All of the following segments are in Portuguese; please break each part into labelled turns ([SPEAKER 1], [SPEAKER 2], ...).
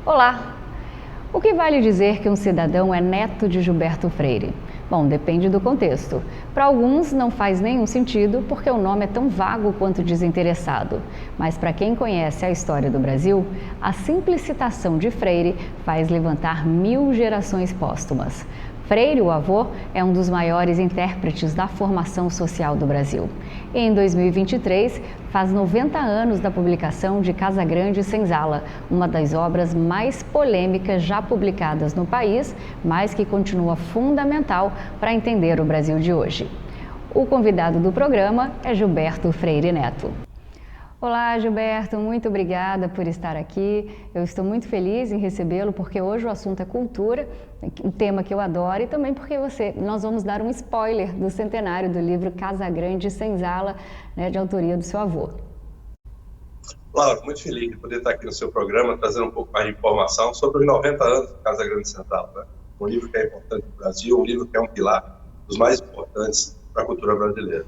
[SPEAKER 1] Olá! O que vale dizer que um cidadão é neto de Gilberto Freire? Bom, depende do contexto. Para alguns não faz nenhum sentido porque o nome é tão vago quanto desinteressado. Mas para quem conhece a história do Brasil, a simples citação de Freire faz levantar 1000 gerações póstumas. Freire, o avô, é um dos maiores intérpretes da formação social do Brasil. E em 2023, faz 90 anos da publicação de Casagrande Senzala, uma das obras mais polêmicas já publicadas no país, mas que continua fundamental para entender o Brasil de hoje. O convidado do programa é Gilberto Freire Neto. Olá, Gilberto, muito obrigada por estar aqui. Eu estou muito feliz em recebê-lo porque hoje o assunto é cultura, um tema que eu adoro, e também porque nós vamos dar um spoiler do centenário do livro Casagrande Senzala, de autoria do seu avô.
[SPEAKER 2] Laura, muito feliz de poder estar aqui no seu programa, trazendo um pouco mais de informação sobre os 90 anos do Casagrande Senzala, né? Um livro que é importante no Brasil, um livro que é um pilar dos mais importantes para a cultura brasileira.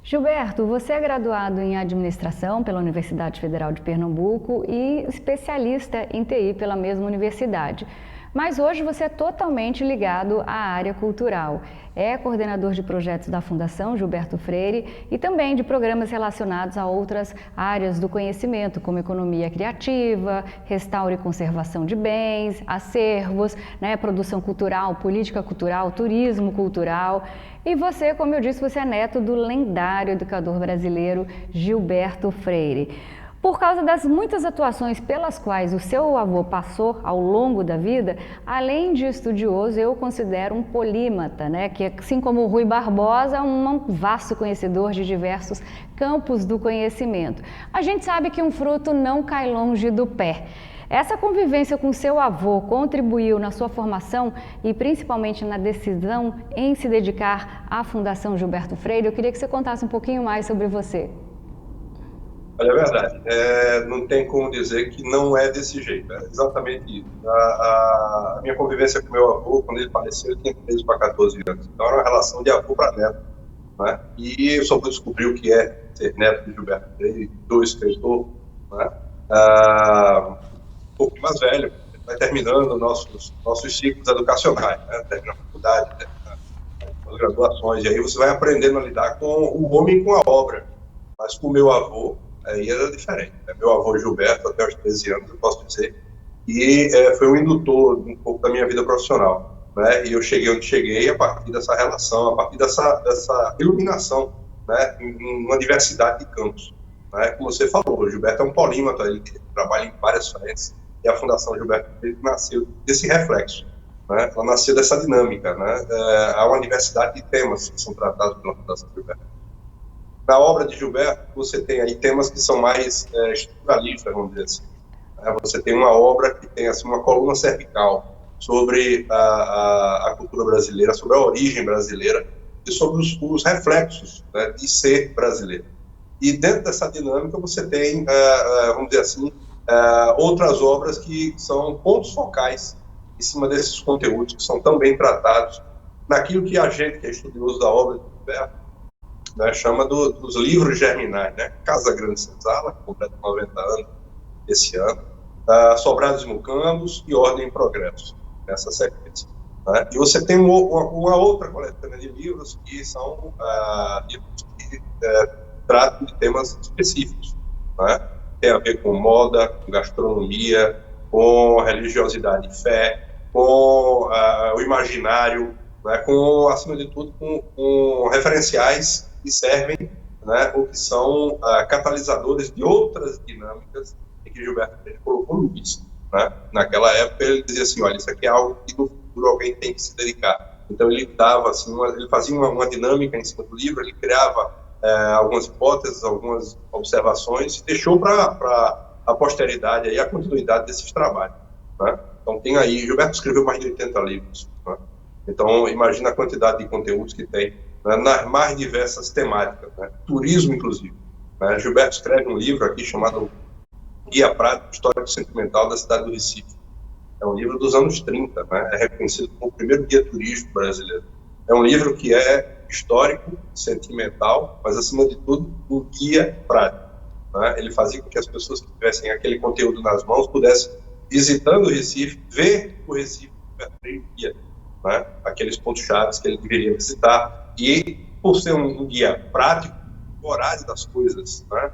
[SPEAKER 1] Gilberto, você é graduado em administração pela Universidade Federal de Pernambuco e especialista em TI pela mesma universidade. Mas hoje você é totalmente ligado à área cultural. É coordenador de projetos da Fundação Gilberto Freire e também de programas relacionados a outras áreas do conhecimento, como economia criativa, restauro e conservação de bens, acervos, produção cultural, política cultural, turismo cultural. E você, como eu disse, você é neto do lendário educador brasileiro Gilberto Freire. Por causa das muitas atuações pelas quais o seu avô passou ao longo da vida, além de estudioso, eu considero um polímata, que assim como o Rui Barbosa, é um vasto conhecedor de diversos campos do conhecimento. A gente sabe que um fruto não cai longe do pé. Essa convivência com seu avô contribuiu na sua formação e principalmente na decisão em se dedicar à Fundação Gilberto Freire. Eu queria que você contasse um pouquinho mais sobre você.
[SPEAKER 2] Olha, é verdade. Não tem como dizer que não é desse jeito. É exatamente isso. A minha convivência com meu avô, quando ele faleceu, eu tinha 13 para 14 anos. Então era uma relação de avô para neto, né? E eu só fui descobrir o que é ser neto de Gilberto Freire, do escritor, né? Um pouco mais velho, vai terminando nossos ciclos educacionais, né? Termina a faculdade, termina as graduações, e aí você vai aprendendo a lidar com o homem e com a obra. Mas com o meu avô, aí era diferente. Meu avô Gilberto, até os 13 anos, eu posso dizer, e foi um indutor um pouco da minha vida profissional, né? E eu cheguei onde cheguei a partir dessa relação, a partir dessa iluminação, né? Em uma diversidade de campos, né? Como você falou, o Gilberto é um polímata, ele trabalha em várias frentes, e a Fundação Gilberto Freire nasceu desse reflexo, né? Ela nasceu dessa dinâmica, né? Há uma diversidade de temas que são tratados pela Fundação Gilberto. Na obra de Gilberto, você tem aí temas que são mais estruturalistas, vamos dizer assim. Você tem uma obra que tem assim, uma coluna cervical sobre a cultura brasileira, sobre a origem brasileira e sobre os reflexos, né, de ser brasileiro. E dentro dessa dinâmica você tem, vamos dizer assim, outras obras que são pontos focais em cima desses conteúdos que são tão bem tratados naquilo que a gente, que é estudioso da obra de Gilberto, né, chama dos livros germinais, né? Casagrande Senzala, que completa 90 anos esse ano, Sobrados e Mucambos e Ordem e Progresso, nessa sequência. Né? E você tem uma outra coletânea de livros que são livros que tratam de temas específicos, né? Tem a ver com moda, com gastronomia, com religiosidade e fé, com o imaginário, né? Com, acima de tudo, com referenciais que servem, né, ou que são catalisadores de outras dinâmicas em que Gilberto Freire colocou luz, né? Naquela época ele dizia assim, olha, isso aqui é algo que no futuro alguém tem que se dedicar. Então ele dava assim, ele fazia uma dinâmica em cima do livro, ele criava algumas hipóteses, algumas observações e deixou para a posteridade aí a continuidade desses trabalhos, né? Então tem aí, Gilberto escreveu mais de 80 livros, né? Então imagina a quantidade de conteúdos que tem, né, nas mais diversas temáticas, né? Turismo inclusive, né? Gilberto escreve um livro aqui chamado Guia Prático Histórico Sentimental da Cidade do Recife. É um livro dos anos 30, né? É reconhecido como o primeiro guia turístico brasileiro. É um livro que é histórico, sentimental, mas acima de tudo um guia prático, né? Ele fazia com que as pessoas que tivessem aquele conteúdo nas mãos pudessem visitando o Recife, ver o Recife guia, né? Aqueles pontos chaves que ele deveria visitar, e por ser um guia prático, o horário das coisas, né?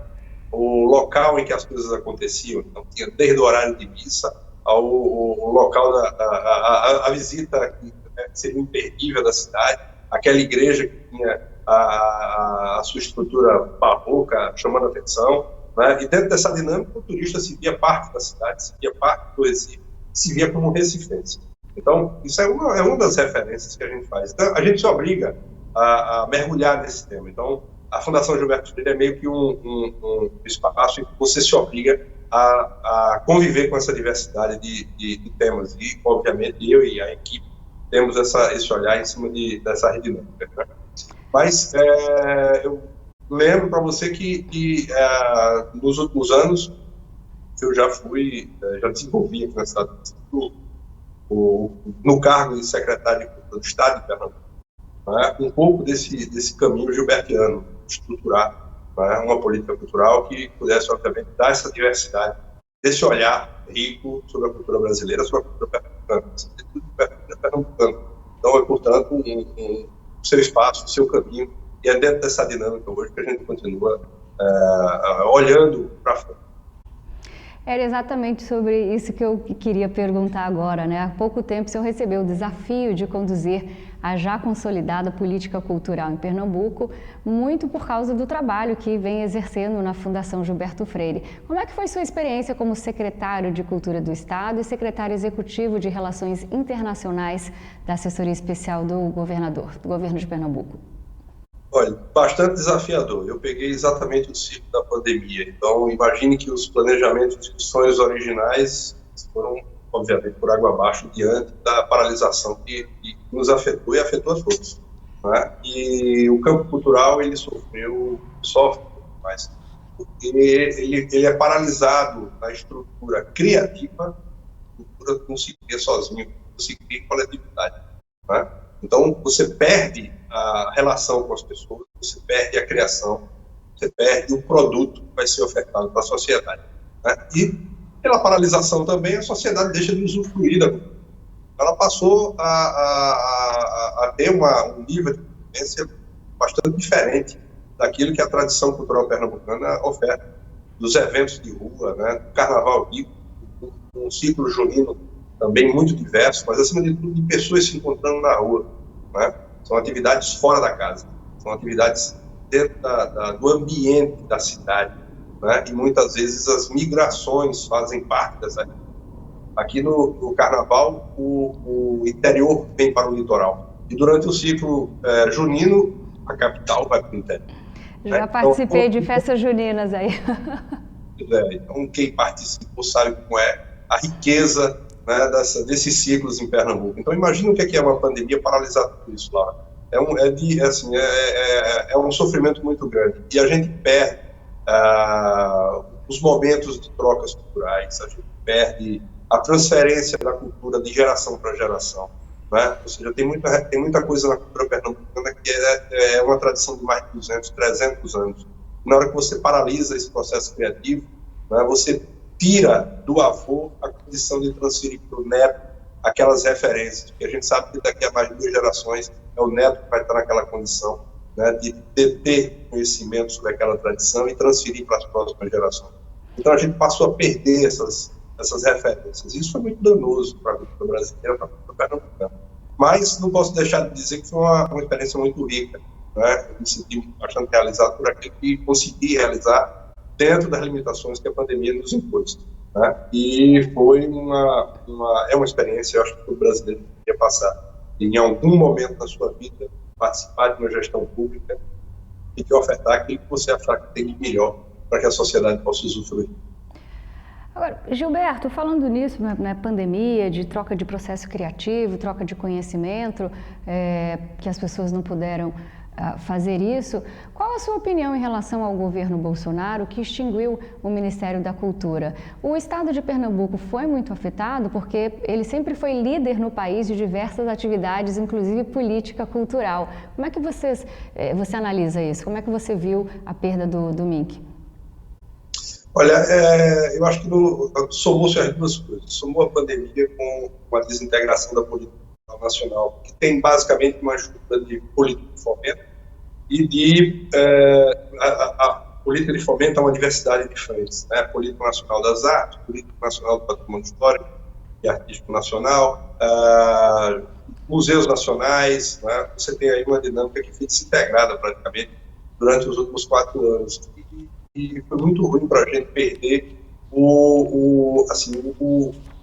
[SPEAKER 2] O local em que as coisas aconteciam, então tinha desde o horário de missa ao o local a visita que seria imperdível da cidade, aquela igreja que tinha a sua estrutura barroca chamando a atenção, né? E dentro dessa dinâmica o turista se via parte da cidade, se via parte do Recife, se via como recifense. Então isso é uma das referências que a gente faz. Então a gente se obriga a mergulhar nesse tema. Então a Fundação Gilberto Freire é meio que um espaço em que você se obriga a conviver com essa diversidade de temas. E, obviamente, eu e a equipe temos esse olhar em cima dessa rede dinâmica, né? Mas eu lembro para você que nos últimos anos eu já desenvolvi aqui na cidade no cargo de secretário de Cultura do Estado de Pernambuco, né? Um pouco desse caminho gilbertiano, estruturar, né, uma política cultural que pudesse, obviamente, dar essa diversidade, desse olhar rico sobre a cultura brasileira, sobre a cultura pernambucana. Então, portanto, o seu espaço, o seu caminho, e é dentro dessa dinâmica hoje que a gente continua olhando para fora.
[SPEAKER 1] Era exatamente sobre isso que eu queria perguntar agora, né? Há pouco tempo o senhor recebeu o desafio de conduzir a já consolidada política cultural em Pernambuco, muito por causa do trabalho que vem exercendo na Fundação Gilberto Freire. Como é que foi sua experiência como secretário de Cultura do Estado e secretário executivo de Relações Internacionais da Assessoria Especial do Governador, do Governo de Pernambuco?
[SPEAKER 2] Olha, bastante desafiador. Eu peguei exatamente o ciclo da pandemia. Então, imagine que os planejamentos e sonhos originais foram, obviamente, por água abaixo diante da paralisação que nos afetou e afetou a todos, né? E o campo cultural, ele sofre mais, porque ele é paralisado na estrutura criativa. A cultura não se cria sozinho, se cria em coletividade, né? Então, você perde a relação com as pessoas, você perde a criação, você perde o produto que vai ser ofertado para a sociedade, né? E, pela paralisação também, a sociedade deixa de usufruir da cultura. Ela passou a ter um nível de vivência bastante diferente daquilo que a tradição cultural pernambucana oferta, dos eventos de rua, né? Do carnaval vivo, um ciclo junino também muito diverso, mas, acima de tudo, de pessoas se encontrando na rua, né? São atividades fora da casa, são atividades dentro do ambiente da cidade, né? E muitas vezes as migrações fazem parte dessa atividade. Aqui no Carnaval, o interior vem para o litoral, e durante o ciclo junino, a capital vai para o interior.
[SPEAKER 1] Já participei de festas juninas aí.
[SPEAKER 2] Então, quem participou sabe como é a riqueza, né, desses ciclos em Pernambuco. Então, imagina o que é uma pandemia paralisar tudo isso lá. É um sofrimento muito grande. E a gente perde os momentos de trocas culturais, a gente perde a transferência da cultura de geração para geração, né? Ou seja, tem muita coisa na cultura pernambucana que é uma tradição de mais de 200, 300 anos. Na hora que você paralisa esse processo criativo, né, você tira do avô a condição de transferir para o neto aquelas referências, porque a gente sabe que daqui a mais de 2 gerações é o neto que vai estar naquela condição, né, de ter conhecimento sobre aquela tradição e transferir para as próximas gerações. Então a gente passou a perder essas referências. Isso foi muito danoso para a cultura brasileira, para a cultura pernambucana. Mas não posso deixar de dizer que foi uma experiência muito rica, né? Eu me senti bastante realizado por aquilo que consegui realizar dentro das limitações que a pandemia nos impôs, né? E foi uma experiência, eu acho que o brasileiro deveria passar em algum momento da sua vida, participar de uma gestão pública e de ofertar aquilo que você achar que tem de melhor para que a sociedade possa usufruir.
[SPEAKER 1] Agora, Gilberto, falando nisso, na pandemia, de troca de processo criativo, troca de conhecimento, que as pessoas não puderam fazer isso, qual a sua opinião em relação ao governo Bolsonaro, que extinguiu o Ministério da Cultura? O estado de Pernambuco foi muito afetado porque ele sempre foi líder no país de diversas atividades, inclusive política cultural. Como é que você analisa isso? Como é que você viu a perda do MINC?
[SPEAKER 2] Olha, eu acho que somou-se as duas coisas. Somou a pandemia com a desintegração da política nacional, que tem basicamente uma estrutura de política de fomento e a política de fomento a uma diversidade de frentes, né? Política Nacional das Artes, Política Nacional do Patrimônio Histórico e Artístico Nacional, museus nacionais, né? Você tem aí uma dinâmica que foi desintegrada praticamente durante os últimos 4 anos. E foi muito ruim para a gente perder o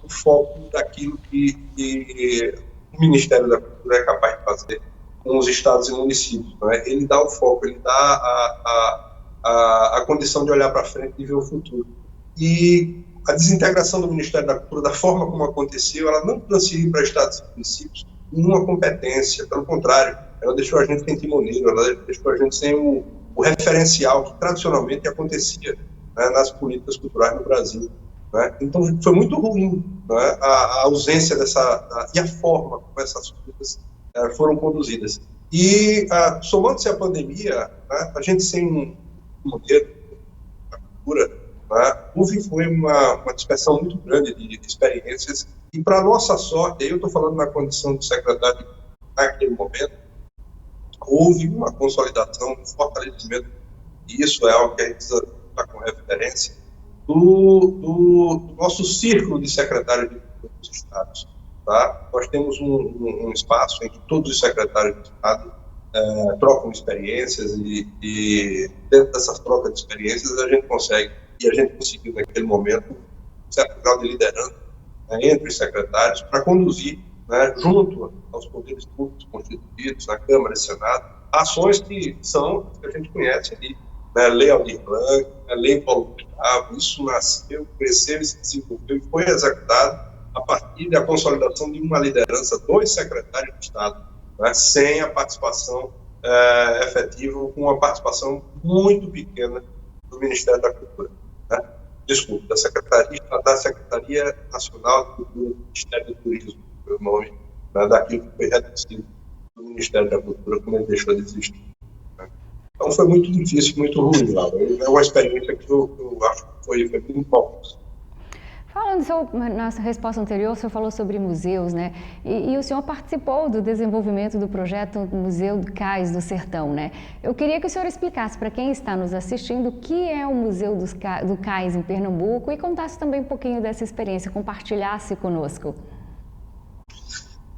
[SPEAKER 2] foco daquilo que o Ministério da Cultura é capaz de fazer com os estados e municípios. Né? Ele dá o foco, ele dá a condição de olhar para frente e ver o futuro. E a desintegração do Ministério da Cultura, da forma como aconteceu, ela não transferiu para estados e municípios nenhuma competência, pelo contrário, ela deixou a gente sem timoneiro, ela deixou a gente sem o referencial que tradicionalmente acontecia, né, nas políticas culturais no Brasil. Né? Então, foi muito ruim, né, a ausência e a forma como essas políticas foram conduzidas. E, somando-se à pandemia, né, a gente sem um modelo da cultura, né, foi uma dispersão muito grande de experiências, e, para nossa sorte, aí eu estou falando na condição de secretário naquele momento, houve uma consolidação, um fortalecimento, e isso é algo que a gente precisa estar com referência, do nosso círculo de secretários de cultura dos estados. Tá? Nós temos um espaço em que todos os secretários de estado trocam experiências e dentro dessas trocas de experiências a gente conseguiu naquele momento um certo grau de liderança, né, entre os secretários para conduzir, né, junto aos poderes públicos constituídos, na Câmara e Senado, ações que são que a gente conhece ali, né, Lei Aldir Blanc, Lei Paulo Gustavo. Isso nasceu, cresceu e se desenvolveu e foi executado a partir da consolidação de uma liderança dos secretários de Estado, né, sem a participação efetiva, com uma participação muito pequena do Ministério da Cultura. Né? Desculpe, da Secretaria Nacional de Cultura, do Ministério do Turismo, o nome, né, daquilo que foi reduzido do Ministério da Cultura quando ele deixou de existir. Né? Então foi muito difícil, muito ruim, Laura. É uma experiência que eu acho que foi muito bom.
[SPEAKER 1] Na resposta anterior, o senhor falou sobre museus, né? E o senhor participou do desenvolvimento do projeto Museu do Cais do Sertão, né? Eu queria que o senhor explicasse para quem está nos assistindo o que é o Museu do Cais em Pernambuco e contasse também um pouquinho dessa experiência, compartilhasse conosco.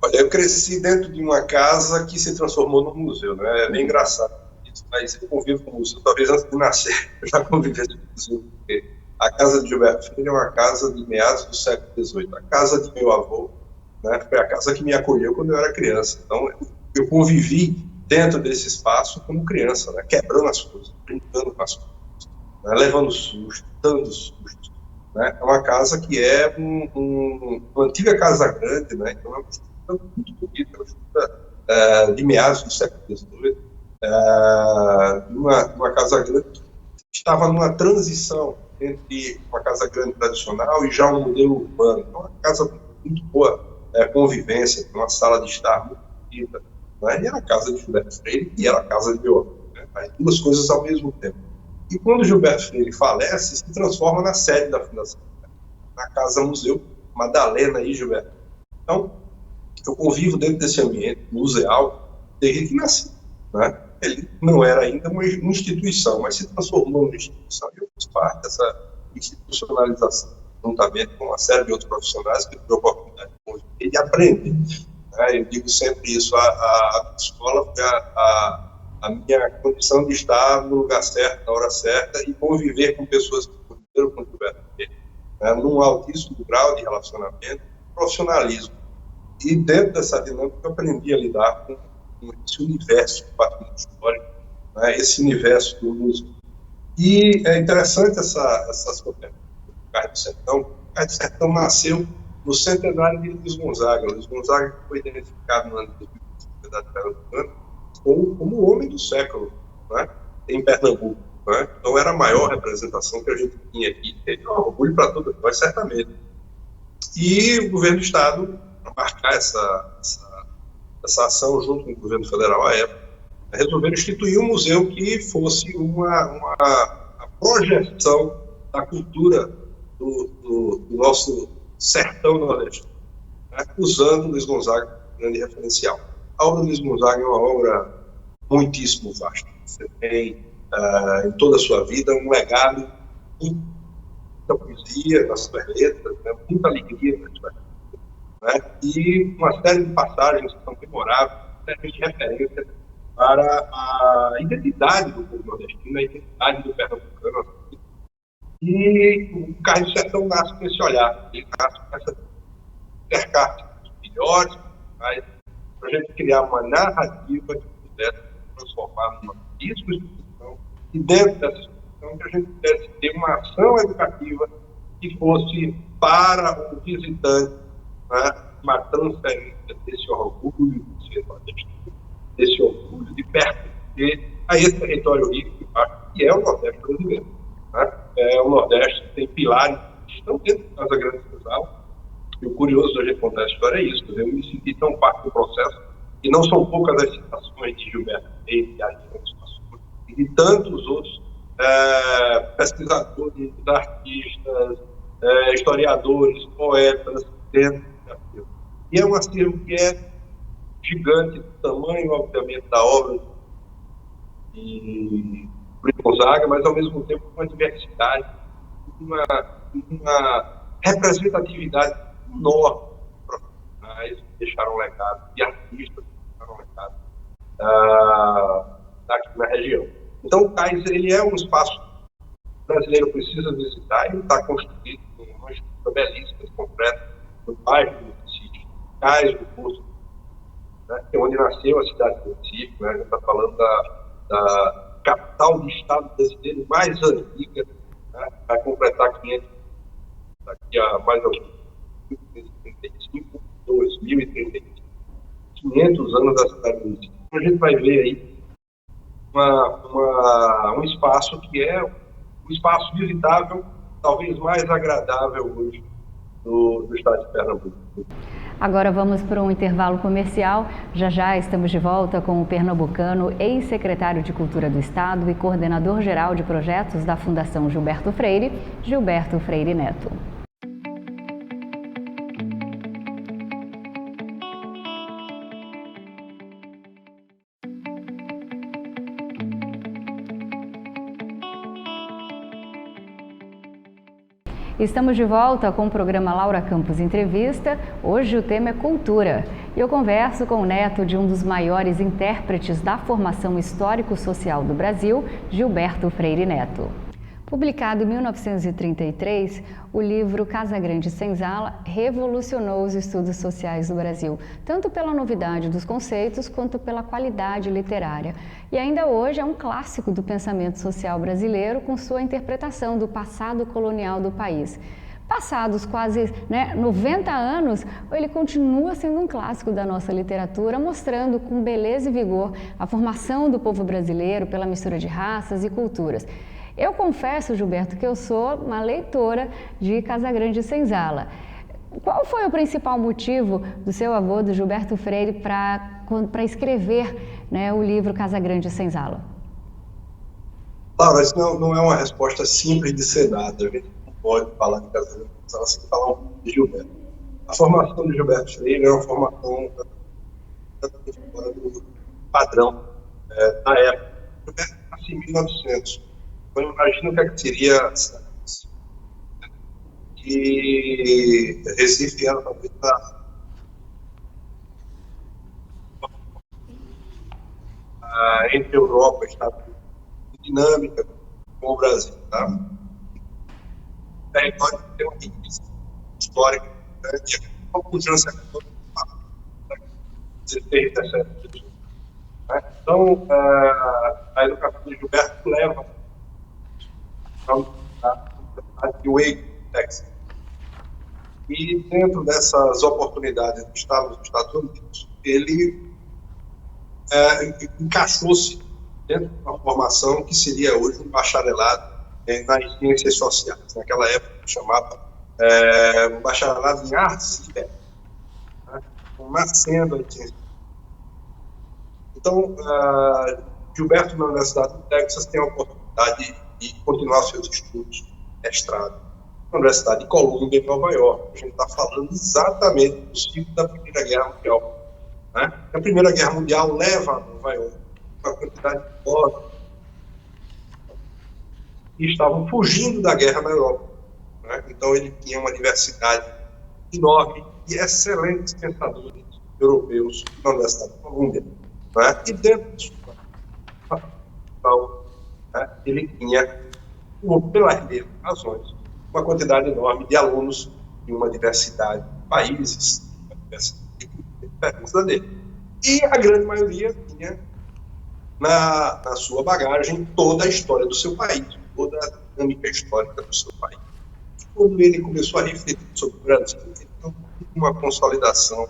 [SPEAKER 2] Olha, eu cresci dentro de uma casa que se transformou num museu, né? É bem engraçado isso, mas eu convivo com o museu, talvez antes de nascer eu já convivesse com o museu, porque a casa de Gilberto Freire é uma casa de meados do século XVIII. A casa de meu avô, né, foi a casa que me acolheu quando eu era criança. Então, eu convivi dentro desse espaço como criança, né, quebrando as coisas, brincando com as coisas, né, levando susto, dando susto. Né. É uma casa que é uma antiga casa grande, né, então é uma estrutura muito bonita, uma estrutura de meados do século XVIII, uma casa grande que estava numa transição entre uma casa grande tradicional e já um modelo urbano. Então, uma casa muito boa convivência, uma sala de estar muito bonita, né? E era a casa de Gilberto Freire e era a casa de meu avô, né? As duas coisas ao mesmo tempo. E quando Gilberto Freire falece, se transforma na sede da Fundação, né? Na Casa Museu Madalena e Gilberto. Então, eu convivo dentro desse ambiente museal desde que nasci, né? Ele não era ainda uma instituição, mas se transformou numa instituição. E eu fiz parte dessa institucionalização, juntamente com uma série de outros profissionais que tive a oportunidade de conviver e aprender. Né? Eu digo sempre isso, a escola foi a minha condição de estar no lugar certo, na hora certa, e conviver com pessoas que conviveram com o Gilberto Freire, né? Num altíssimo grau de relacionamento, profissionalismo. E dentro dessa dinâmica eu aprendi a lidar com esse universo do patrimônio histórico, né, esse universo do museu. E é interessante essas cooperativas do Cais do Sertão. O Cais do Sertão nasceu no centenário de Luiz Gonzaga. Luiz Gonzaga foi identificado no ano de 2015 como o homem do século, né, em Pernambuco. Né? Então era a maior representação que a gente tinha aqui. Teve um orgulho para todos nós, certamente. E o governo do Estado, para marcar essa ação junto com o governo federal à época, resolveram instituir um museu que fosse uma projeção da cultura do nosso sertão nordestino, né? Usando Luiz Gonzaga como grande referencial. A obra do Luiz Gonzaga é uma obra muitíssimo vasta. Você tem em toda a sua vida um legado, muita poesia nas suas letras, né? Muita alegria nas suas letras, né? E uma série de passagens que são memoráveis, servem de referência para a identidade do povo nordestino, a identidade do pernambucano. E o Cais do Sertão nasce com esse olhar, ele nasce com essa cercar de melhores, para a gente criar uma narrativa que pudesse transformar numa discussão, e dentro dessa discussão que a gente pudesse ter uma ação educativa que fosse para o visitante, né, uma transferência desse orgulho de ser nordestino, desse orgulho de pertencer a esse território rico que é o Nordeste brasileiro. Né? O Nordeste tem pilares que estão dentro da Casa Grande de Senzala. E o curioso da gente contar a história é isso. Eu me senti tão parte do processo, e não são poucas as citações de Gilberto Freire, e de tantos outros pesquisadores, artistas, historiadores, poetas dentro desse acervo. E é um acervo que é gigante, do tamanho, obviamente, da obra de Luiz Gonzaga, mas, ao mesmo tempo, uma diversidade, uma representatividade enorme de profissionais que deixaram legado, e artistas que deixaram legado aqui na região. Então, o Cais, ele é um espaço que o brasileiro precisa visitar. Ele está construído com uma estrutura belíssima, concreta, no bairro do Recife, Cais do Poço, né, que é onde nasceu a cidade do Recife, né? A gente está falando da capital do estado brasileiro mais antiga, né? Vai completar 500, daqui a mais alguns 2035, 2035, 500 anos da cidade do Recife. Então, a gente vai ver aí um espaço que é um espaço visitável, talvez mais agradável hoje do estado de Pernambuco.
[SPEAKER 1] Agora vamos para um intervalo comercial. Já já estamos de volta com o pernambucano, ex-secretário de Cultura do Estado e coordenador geral de projetos da Fundação Gilberto Freire, Gilberto Freire Neto. Estamos de volta com o programa Laura Campos Entrevista. Hoje o tema é cultura. E eu converso com o neto de um dos maiores intérpretes da formação histórico-social do Brasil, Gilberto Freire Neto. Publicado em 1933, o livro Casa Grande Senzala revolucionou os estudos sociais do Brasil, tanto pela novidade dos conceitos quanto pela qualidade literária. E ainda hoje é um clássico do pensamento social brasileiro com sua interpretação do passado colonial do país. Passados quase 90 anos, ele continua sendo um clássico da nossa literatura, mostrando com beleza e vigor a formação do povo brasileiro pela mistura de raças e culturas. Eu confesso, Gilberto, que eu sou uma leitora de Casa Grande Senzala. Qual foi o principal motivo do seu avô, do Gilberto Freire, para escrever, o livro Casa Grande Senzala?
[SPEAKER 2] Laura, isso não é uma resposta simples de ser dada. A gente não pode falar de Casa Grande Senzala sem falar um pouco de Gilberto. A formação de Gilberto Freire é uma formação fora do padrão da época. Gilberto nasceu em 1900. Então, imagina o que seria que Recife era talvez entre a Europa e Estados Unidos, dinâmica com o Brasil. Tá? O território tem uma riqueza histórica grande, uma pujança econômica, 16, 17. Então, a educação de Gilberto leva de Waco, Texas. E dentro dessas oportunidades do Estado dos Estados Unidos, ele encaixou-se dentro de uma formação que seria hoje um bacharelado nas ciências sociais. Naquela época chamava um bacharelado em artes e letras, nascendo as ciências. Então, Gilberto, na Universidade do Texas, tem a oportunidade de continuar seus estudos mestrado na Universidade de Colômbia, em Nova York. A gente está falando exatamente do ciclo da Primeira Guerra Mundial. Né? A Primeira Guerra Mundial leva a Nova York uma quantidade de povos que estavam fugindo da guerra na Europa. Né? Então, ele tinha uma diversidade enorme e excelentes pensadores europeus na Universidade de Colômbia. Né? E dentro disso, ele tinha, pelas mesmas razões, uma quantidade enorme de alunos de uma diversidade de países, uma diversidade de diferença dele. E a grande maioria tinha na sua bagagem toda a história do seu país, toda a dinâmica histórica do seu país. E quando ele começou a refletir sobre o Brasil, ele teve uma consolidação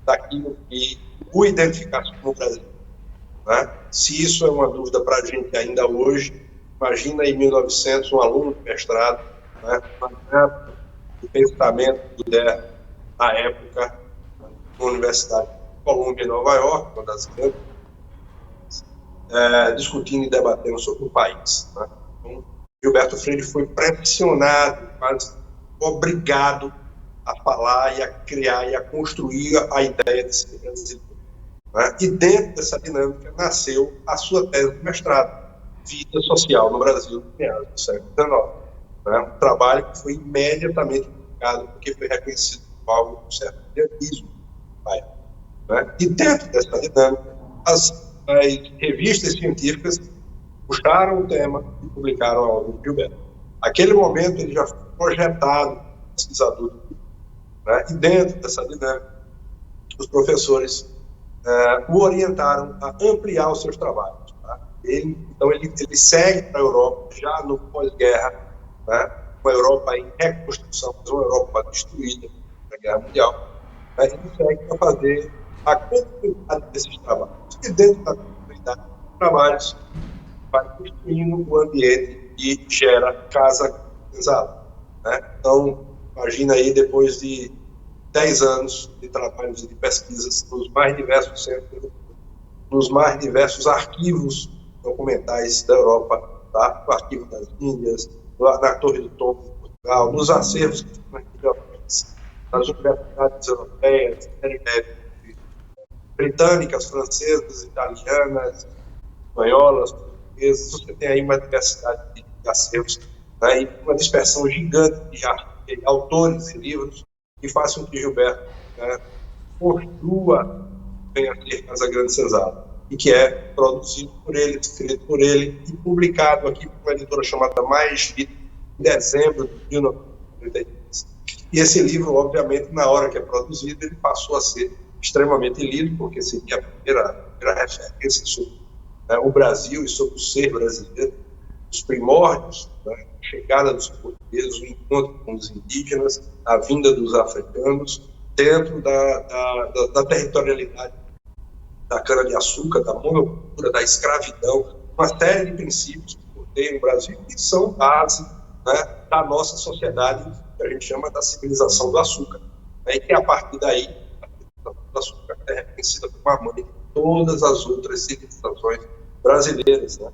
[SPEAKER 2] daquilo que o identificasse como Brasil. Né? Se isso é uma dúvida para a gente ainda hoje, imagina em 1900 um aluno de mestrado, né, do pensamento do DER na época, na Universidade de Colômbia, em Nova York, uma das grandes, discutindo e debatendo sobre o país. Né? Então, Gilberto Freire foi pressionado, quase obrigado a falar e a criar e a construir a ideia de ser brasileiro. Né? E dentro dessa dinâmica nasceu a sua tese de mestrado, Vida Social no Brasil, no meados do século XIX. Né? Um trabalho que foi imediatamente publicado, porque foi reconhecido como algo com certo realismo. Né? E dentro dessa dinâmica, as revistas científicas puxaram o tema e publicaram a obra de Gilberto. Naquele momento, ele já foi projetado pesquisador. Né? E dentro dessa dinâmica, os professores o orientaram a ampliar os seus trabalhos. Tá? Então, ele segue para a Europa, já no pós-guerra, né? Uma Europa em reconstrução, uma Europa destruída na Guerra Mundial. Mas ele segue para fazer a continuidade desses trabalhos. E dentro da continuidade dos trabalhos, vai construindo o ambiente que gera Casa Senzala. Né? Então, imagina aí, depois de 10 anos de trabalhos e de pesquisas nos mais diversos centros, nos mais diversos arquivos documentais da Europa, tá? No Arquivo das Índias, na Torre do Tombo de Portugal, nos acervos que estão aqui nas universidades europeias, britânicas, francesas, italianas, espanholas, portuguesas. Você tem aí uma diversidade de acervos, né? E uma dispersão gigante de autores e livros que façam que Gilberto, né, construa bem aqui Casa Grande Senzala, e que é produzido por ele, escrito por ele e publicado aqui por uma editora chamada Mais Vida, em dezembro de 1933. E esse livro, obviamente, na hora que é produzido, ele passou a ser extremamente lido, porque seria a primeira referência sobre o Brasil e sobre o ser brasileiro, os primórdios, né, a chegada dos portugueses, o encontro com os indígenas, a vinda dos africanos, dentro da territorialidade da cana-de-açúcar, da monocultura, da escravidão, uma série de princípios que tem no Brasil que são base, né, da nossa sociedade, que a gente chama da civilização do açúcar. E que a partir daí, a civilização do açúcar é reconhecida como a mãe de todas as outras civilizações brasileiras. Né?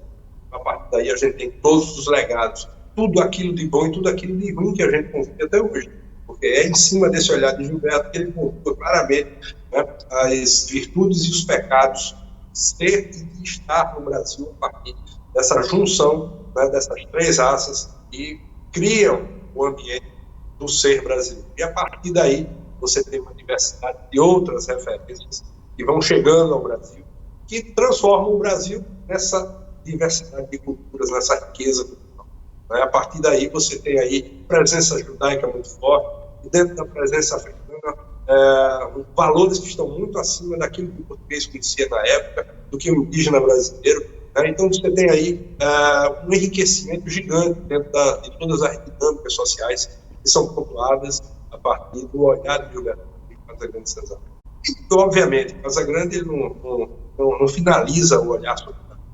[SPEAKER 2] A partir daí a gente tem todos os legados, tudo aquilo de bom e tudo aquilo de ruim que a gente convive até hoje. Porque é em cima desse olhar de Gilberto que ele pontua claramente, né, as virtudes e os pecados ser e de estar no Brasil a partir dessa junção, né, dessas três raças que criam o ambiente do ser brasileiro. E a partir daí você tem uma diversidade de outras referências que vão chegando ao Brasil, que transformam o Brasil nessa diversidade de culturas, nessa riqueza cultural. Né? A partir daí você tem aí presença judaica muito forte, e dentro da presença africana, valores que estão muito acima daquilo que o português conhecia na época, do que o indígena brasileiro. Né? Então você tem aí um enriquecimento gigante dentro de todas as dinâmicas sociais que são pontuadas a partir do olhar de Gilberto de Casagrande Senzala. E, obviamente, Casagrande ele não finaliza o olhar sobre o Brasil,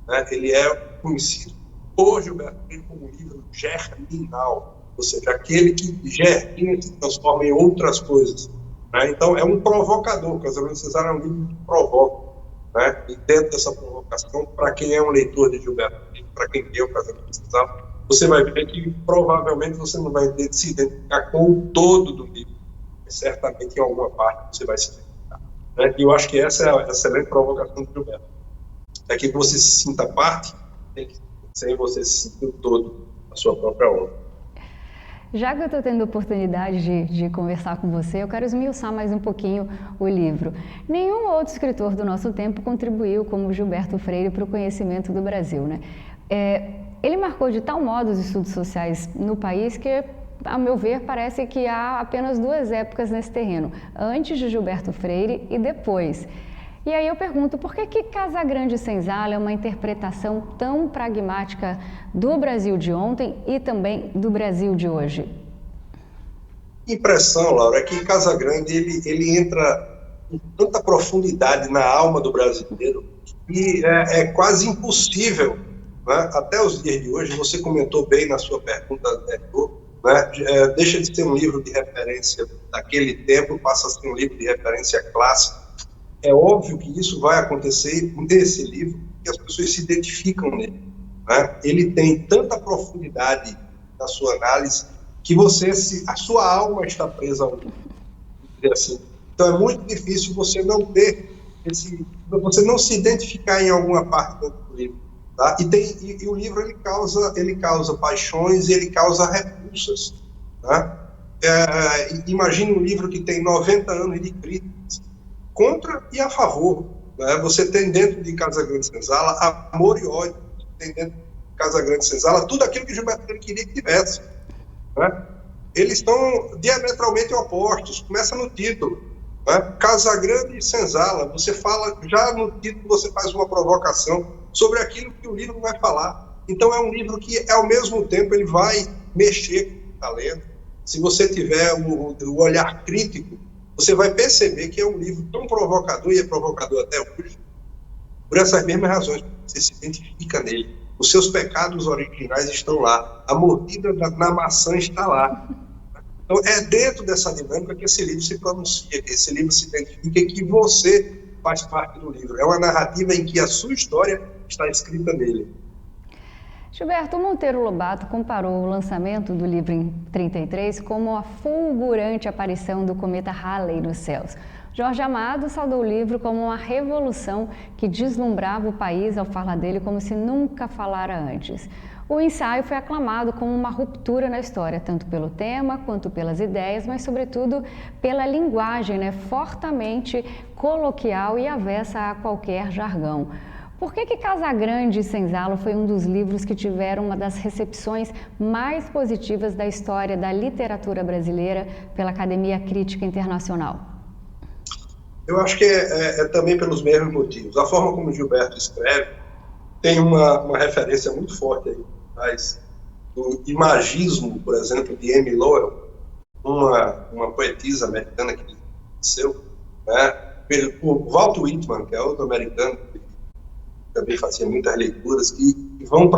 [SPEAKER 2] né? Ele é conhecido por Gilberto como um livro germinal, ou seja, aquele que germina e se transforma em outras coisas. Né? Então, é um provocador. Casagrande Senzala é um livro que provoca. Né? E dentro dessa provocação, para quem é um leitor de Gilberto, para quem leu Casagrande Senzala, você vai ver que provavelmente você não vai se identificar com o todo do livro, mas certamente em alguma parte você vai se identificar. Né? E eu acho que essa é a excelente provocação do Gilberto. É que você se sinta parte, sem você se sentir o todo da sua própria obra.
[SPEAKER 1] Já que eu estou tendo a oportunidade de conversar com você, eu quero esmiuçar mais um pouquinho o livro. Nenhum outro escritor do nosso tempo contribuiu como Gilberto Freire para o conhecimento do Brasil, né? Ele marcou de tal modo os estudos sociais no país que, a meu ver, parece que há apenas duas épocas nesse terreno, antes de Gilberto Freire e depois. E aí eu pergunto, por que Casagrande Senzala é uma interpretação tão pragmática do Brasil de ontem e também do Brasil de hoje?
[SPEAKER 2] Impressão, Laura, é que Casagrande ele entra com tanta profundidade na alma do brasileiro que é quase impossível, né? Até os dias de hoje. Você comentou bem na sua pergunta anterior, né? Deixa de ser um livro de referência daquele tempo, passa a ser um livro de referência clássica. É óbvio que isso vai acontecer nesse livro, que as pessoas se identificam nele. Né? Ele tem tanta profundidade na sua análise que a sua alma está presa ao livro. Assim. Então é muito difícil você não ter você não se identificar em alguma parte do livro. Tá? E o livro ele causa paixões e ele causa repulsas. Tá? Imagine um livro que tem 90 anos de críticas contra e a favor. Né? Você tem dentro de Casagrande Senzala amor e ódio. Você tem dentro de Casagrande Senzala tudo aquilo que Gilberto Freire queria que tivesse. Né? Eles estão diametralmente opostos. Começa no título. Né? Casagrande e Senzala. Você fala, já no título você faz uma provocação sobre aquilo que o livro vai falar. Então é um livro que, ao mesmo tempo, ele vai mexer com o talento. Se você tiver o olhar crítico, você vai perceber que é um livro tão provocador, e é provocador até hoje, por essas mesmas razões. Você se identifica nele. Os seus pecados originais estão lá. A mordida na maçã está lá. Então, é dentro dessa dinâmica que esse livro se pronuncia, que esse livro se identifica e que você faz parte do livro. É uma narrativa em que a sua história está escrita nele.
[SPEAKER 1] Gilberto, Monteiro Lobato comparou o lançamento do livro em 1933 como a fulgurante aparição do cometa Halley nos céus. Jorge Amado saudou o livro como uma revolução que deslumbrava o país ao falar dele como se nunca falara antes. O ensaio foi aclamado como uma ruptura na história, tanto pelo tema quanto pelas ideias, mas sobretudo pela linguagem, fortemente coloquial e avessa a qualquer jargão. Por que Casagrande Senzala foi um dos livros que tiveram uma das recepções mais positivas da história da literatura brasileira pela Academia Crítica Internacional?
[SPEAKER 2] Eu acho que é também pelos mesmos motivos. A forma como Gilberto escreve tem uma referência muito forte aí, mas do imagismo, por exemplo, de Amy Lowell, uma poetisa americana que nasceu, né, por Walt Whitman, que é outro americano, também fazia muitas leituras, que vão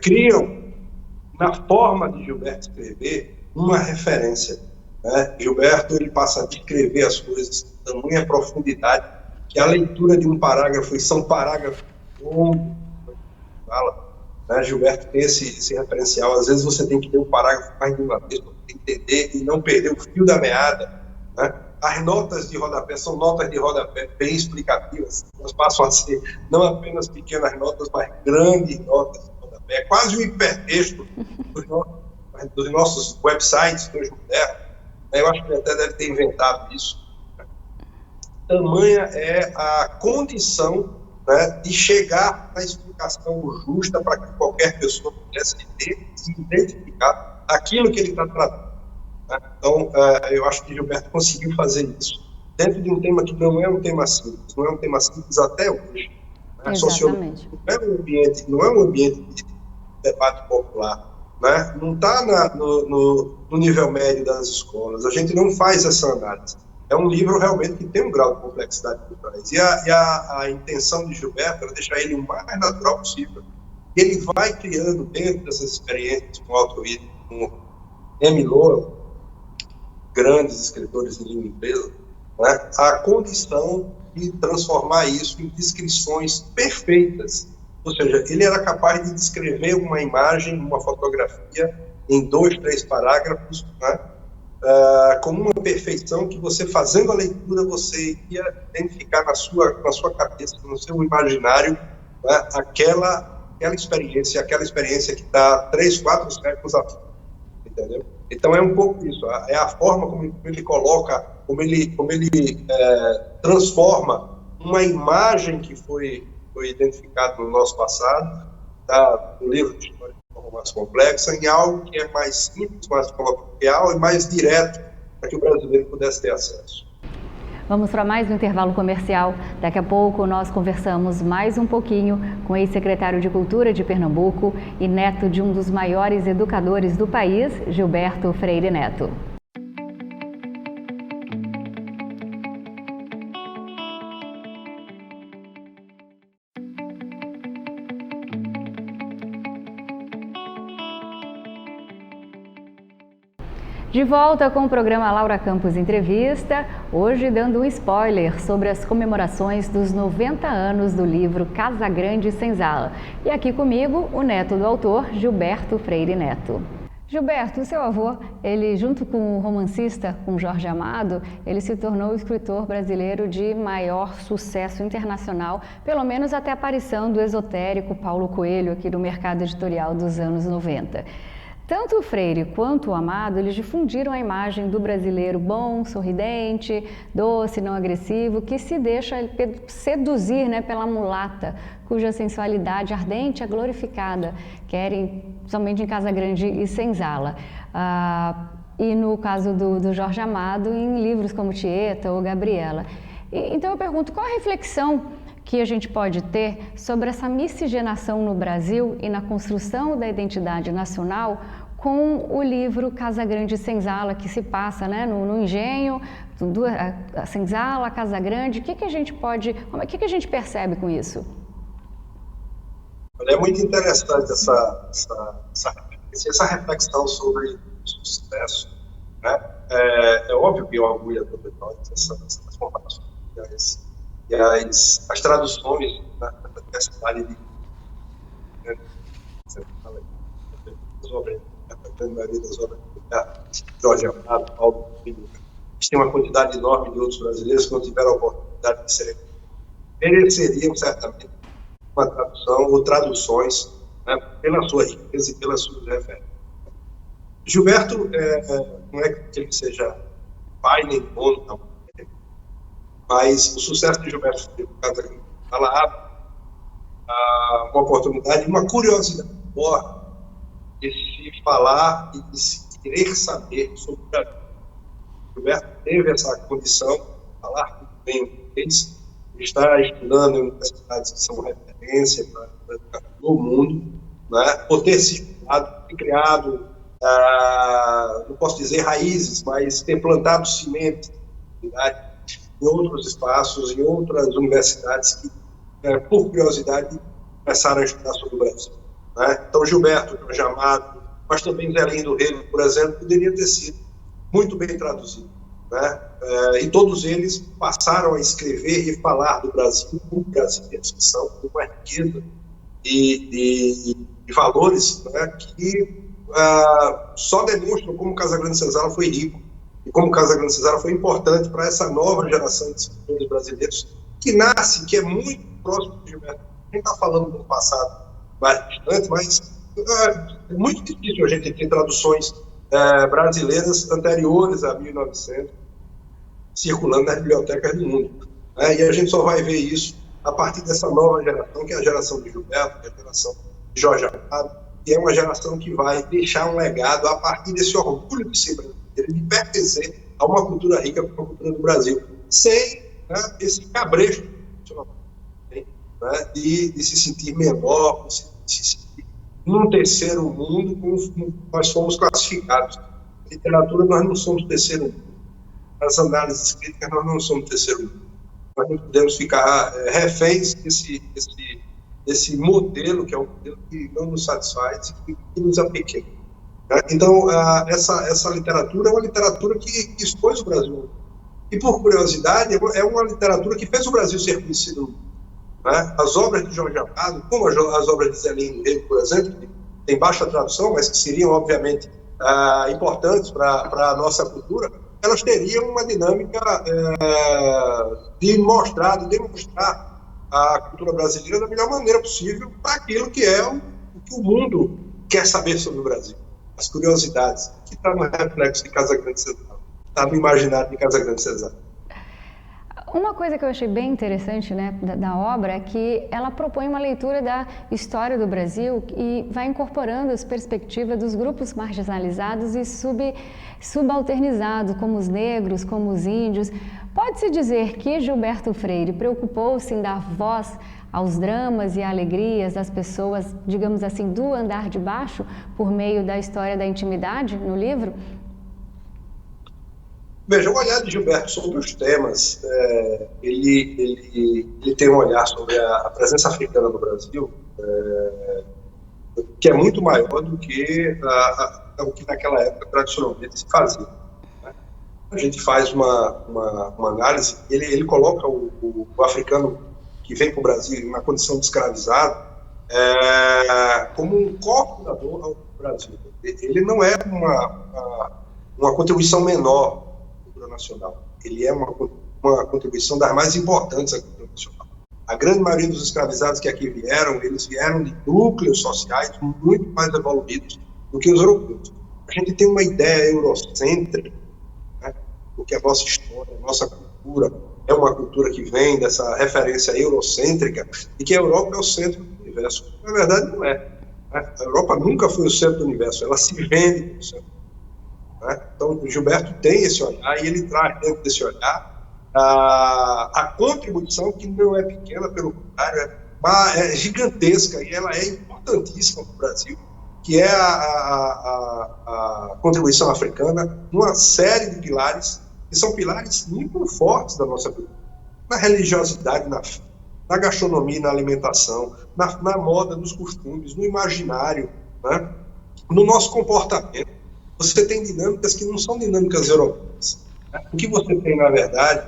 [SPEAKER 2] criam, na forma de Gilberto escrever, uma referência. Né? Gilberto ele passa a descrever as coisas com tamanha profundidade que a leitura de um parágrafo, e são parágrafos longos, né? Gilberto tem esse referencial. Às vezes você tem que ler um parágrafo mais de uma vez para entender e não perder o fio da meada. Né? As notas de rodapé são notas de rodapé bem explicativas. Elas passam a ser não apenas pequenas notas, mas grandes notas de rodapé. É quase um hipertexto dos nossos websites hoje modernos. Eu acho que ele até deve ter inventado isso. Tamanha é a condição, né, de chegar na explicação justa para que qualquer pessoa pudesse ter e identificar aquilo que ele está tratando. Então, eu acho que Gilberto conseguiu fazer isso dentro de um tema que não é um tema simples, não é um tema simples até hoje. Né? Sociologia não é um ambiente de debate popular, né? Não está no nível médio das escolas. A gente não faz essa análise. É um livro realmente que tem um grau de complexidade por trás. E a intenção de Gilberto era deixar ele o mais natural possível. E ele vai criando dentro dessas experiências com Walt Whitman, com Amy Lowell, grandes escritores de língua inglesa, né, a condição de transformar isso em descrições perfeitas Ou seja, ele era capaz de descrever uma imagem, uma fotografia, em 2, 3 parágrafos, né? Com uma perfeição que você, fazendo a leitura, você ia identificar na sua cabeça, no seu imaginário, né? aquela experiência que está 3, 4 séculos atrás, entendeu? Então é um pouco isso, é a forma como ele coloca, como ele transforma uma imagem que foi identificada no nosso passado, do livro de história de forma mais complexa, em algo que é mais simples, mais coloquial e mais direto, para que o brasileiro pudesse ter acesso.
[SPEAKER 1] Vamos para mais um intervalo comercial. Daqui a pouco nós conversamos mais um pouquinho com o ex-secretário de Cultura de Pernambuco e neto de um dos maiores educadores do país, Gilberto Freire Neto. De volta com o programa Laura Campos Entrevista, hoje dando um spoiler sobre as comemorações dos 90 anos do livro Casagrande Senzala. E aqui comigo, o neto do autor, Gilberto Freire Neto. Gilberto, o seu avô, ele junto com o romancista, com Jorge Amado, ele se tornou o escritor brasileiro de maior sucesso internacional, pelo menos até a aparição do esotérico Paulo Coelho aqui no mercado editorial dos anos 90. Tanto o Freire quanto o Amado, eles difundiram a imagem do brasileiro bom, sorridente, doce, não agressivo, que se deixa seduzir, né, pela mulata, cuja sensualidade ardente é glorificada, querem somente em Casagrande e Senzala. E no caso do Jorge Amado, em livros como Tieta ou Gabriela. Então eu pergunto, qual a reflexão que a gente pode ter sobre essa miscigenação no Brasil e na construção da identidade nacional com o livro Casagrande Senzala, que se passa, né, no engenho, a Senzala, Casagrande. O que a gente percebe com isso?
[SPEAKER 2] É muito interessante essa reflexão sobre o sucesso, né? É óbvio que eu orgulho a todas nós essas comparações e as traduções da diversidade de das obras de Jorge Amado, Paulo Coelho. Tem uma quantidade enorme de outros brasileiros que não tiveram a oportunidade de serem, mereceriam certamente uma tradução ou traduções, né, pela sua riqueza e pelas suas referências. Gilberto, não é que ele seja pai nem dono, não. Mas o sucesso de Gilberto Freire, ela abre uma oportunidade, uma curiosidade boa de se falar e de se querer saber sobre o Brasil. Gilberto teve essa condição de falar muito bem o inglês, está estudando em universidades que são referência para a educação do mundo, né? Por ter se estudado, ter criado, não posso dizer raízes, mas ter plantado sementes em outros espaços, em outras universidades que, por curiosidade, começaram a estudar sobre o Brasil, né? Então, Gilberto, Jorge Amado, mas também Zé Lindo Rego, por exemplo, poderia ter sido muito bem traduzido, né? E todos eles passaram a escrever e falar do Brasil como brasileiros, que são uma riqueza de valores, né, que só demonstram como Casagrande Senzala foi rico e como Casagrande Senzala foi importante para essa nova geração de escritores brasileiros que nasce, que é muito próximo de Gilberto. A gente está falando do passado mais distante, mas é muito difícil a gente ter traduções brasileiras anteriores a 1900 circulando nas bibliotecas do mundo, né? E a gente só vai ver isso a partir dessa nova geração, que é a geração de Gilberto, que é a geração de Jorge Amado, que é uma geração que vai deixar um legado a partir desse orgulho de ser brasileiro, de pertencer a uma cultura rica, como a cultura do Brasil, sem, né, esse cabresto, né, de se sentir menor, de se sentir num terceiro mundo, como nós fomos classificados. Na literatura, nós não somos terceiro mundo. Nas análises críticas, nós não somos terceiro mundo. Nós não podemos ficar reféns desse modelo, que é um modelo que não nos satisfaz e que nos apequena. Né? Então, essa literatura é uma literatura que expôs o Brasil. E, por curiosidade, é uma literatura que fez o Brasil ser conhecido no mundo. né? As obras de Jorge Amado, como as obras de Zé Lino Rego, por exemplo, que tem baixa tradução, mas que seriam, obviamente, importantes para a nossa cultura, elas teriam uma dinâmica de demonstrar a cultura brasileira da melhor maneira possível para aquilo que é o que o mundo quer saber sobre o Brasil. As curiosidades, que está no reflexo de Casa Grande Cesar, está no imaginário de Casa Grande Cesar.
[SPEAKER 1] Uma coisa que eu achei bem interessante, né, da obra é que ela propõe uma leitura da história do Brasil e vai incorporando as perspectivas dos grupos marginalizados e subalternizados, como os negros, como os índios. Pode-se dizer que Gilberto Freire preocupou-se em dar voz aos dramas e alegrias das pessoas, digamos assim, do andar de baixo, por meio da história da intimidade no livro?
[SPEAKER 2] Veja, o olhar de Gilberto sobre os temas, ele tem um olhar sobre a presença africana no Brasil, que é muito maior do que o que naquela época tradicionalmente se fazia. Né? A gente faz uma análise, ele coloca o africano que vem para o Brasil em uma condição de escravizado como um coordenador ao Brasil. Ele não é uma contribuição menor nacional. Ele é uma contribuição das mais importantes à cultura nacional. A grande maioria dos escravizados que aqui vieram, eles vieram de núcleos sociais muito mais evoluídos do que os europeus. A gente tem uma ideia eurocêntrica, né, porque a nossa história, a nossa cultura é uma cultura que vem dessa referência eurocêntrica e que a Europa é o centro do universo. Na verdade, não é. Né? A Europa nunca foi o centro do universo, ela se vende como centro. Então, o Gilberto tem esse olhar e ele traz dentro desse olhar a contribuição, que não é pequena, pelo contrário, é gigantesca e ela é importantíssima para o Brasil, que é a contribuição africana numa série de pilares, que são pilares muito fortes da nossa cultura. Na religiosidade, na gastronomia, na alimentação, na moda, nos costumes, no imaginário, né? No nosso comportamento. Você tem dinâmicas que não são dinâmicas europeias. O que você tem, na verdade,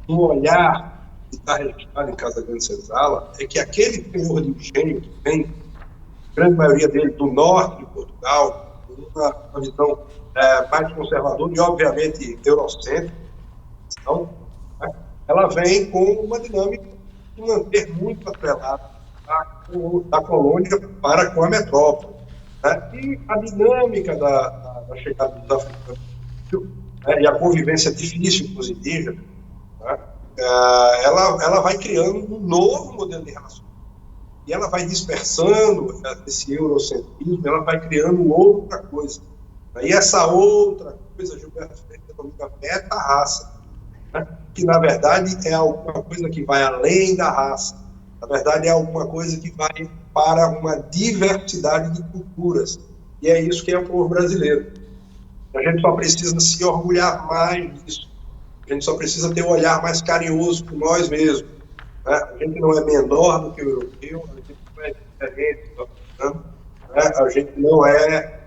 [SPEAKER 2] um olhar que está registrado em Casa Grande Senzala, é que aquele senhor de engenho que vem, a grande maioria dele do norte de Portugal, uma visão mais conservadora e, obviamente, eurocêntrica, então, ela vem com uma dinâmica de manter muito atrelada da colônia para com a metrópole. E a dinâmica da chegada dos africanos e a convivência difícil com os indígenas, ela vai criando um novo modelo de relacionamento. E ela vai dispersando esse eurocentrismo, ela vai criando outra coisa. E essa outra coisa, Gilberto Freire denomina meta-raça, que na verdade é alguma coisa que vai além da raça. Na verdade é alguma coisa que vai para uma diversidade de culturas. E é isso que é o povo brasileiro. A gente só precisa se orgulhar mais disso. A gente só precisa ter um olhar mais carinhoso por nós mesmos. Né? A gente não é menor do que o europeu, a gente não é diferente do africano, né? A gente não é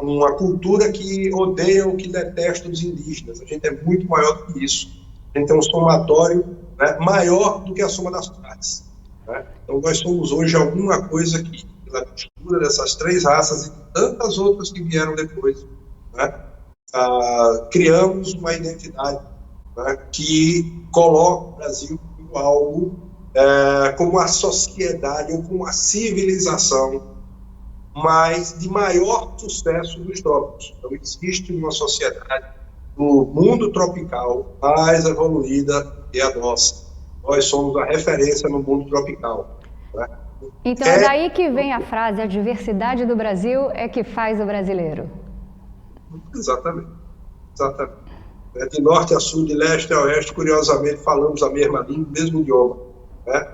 [SPEAKER 2] uma cultura que odeia ou que detesta os indígenas. A gente é muito maior do que isso. A gente tem um somatório, né, maior do que a soma das partes. Né? Então, nós somos hoje alguma coisa que, pela mistura dessas três raças e tantas outras que vieram depois, né, criamos uma identidade, né, que coloca o Brasil como algo, como uma sociedade ou como uma civilização mas de maior sucesso dos trópicos. Então, existe uma sociedade no mundo tropical mais evoluída que a nossa. Nós somos a referência no mundo tropical. Né?
[SPEAKER 1] Então, é daí que vem a frase: a diversidade do Brasil é que faz o brasileiro.
[SPEAKER 2] Exatamente. Exatamente. De norte a sul, de leste a oeste, curiosamente, falamos a mesma língua, o mesmo idioma. Né?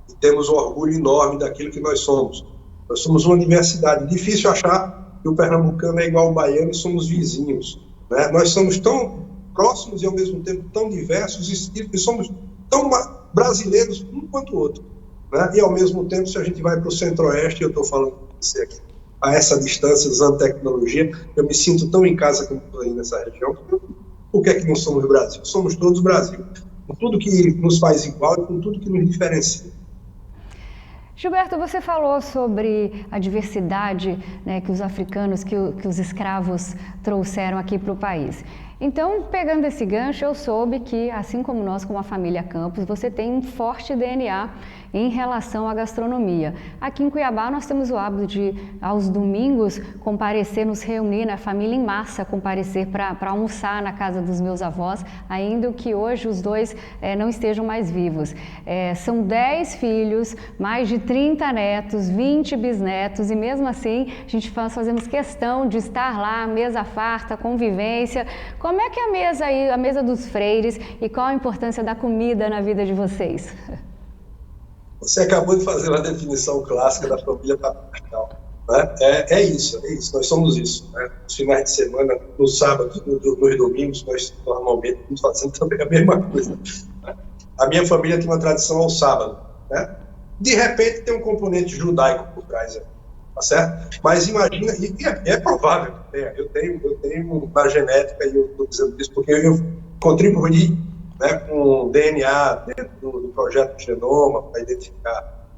[SPEAKER 2] E temos um orgulho enorme daquilo que nós somos. Nós somos uma universidade. Difícil achar que o pernambucano é igual ao baiano e somos vizinhos. Né? Nós somos tão próximos e, ao mesmo tempo, tão diversos e somos tão brasileiros um quanto o outro. Né? E, ao mesmo tempo, se a gente vai para o centro-oeste, eu estou falando com você aqui, a essa distância, usando tecnologia, eu me sinto tão em casa como estou aí nessa região. Por que é que não somos Brasil? Somos todos Brasil. com tudo que nos faz igual e com tudo que nos diferencia.
[SPEAKER 1] Gilberto, você falou sobre a diversidade, né, que os africanos, que os escravos trouxeram aqui para o país. Então, pegando esse gancho, eu soube que, assim como nós, como a família Campos, você tem um forte DNA em relação à gastronomia. Aqui em Cuiabá, nós temos o hábito de, aos domingos, comparecer, nos reunir, né, a família em massa, comparecer para almoçar na casa dos meus avós, ainda que hoje os dois não estejam mais vivos. São 10 filhos, mais de 30 netos, 20 bisnetos, e mesmo assim, nós fazemos questão de estar lá, mesa farta, convivência. Como é que é a mesa dos freires, e qual a importância da comida na vida de vocês?
[SPEAKER 2] Você acabou de fazer uma definição clássica da família patriarcal, né? É isso, nós somos isso, né? Nos finais de semana, no sábado, nos domingos, nós normalmente estamos fazendo também a mesma coisa, né? A minha família tem uma tradição ao sábado, né? De repente tem um componente judaico por trás, tá certo? Mas imagina, e é provável que tenha, eu tenho na genética, e eu estou dizendo isso porque eu contribuí, né, com DNA dentro do projeto Genoma, para identificar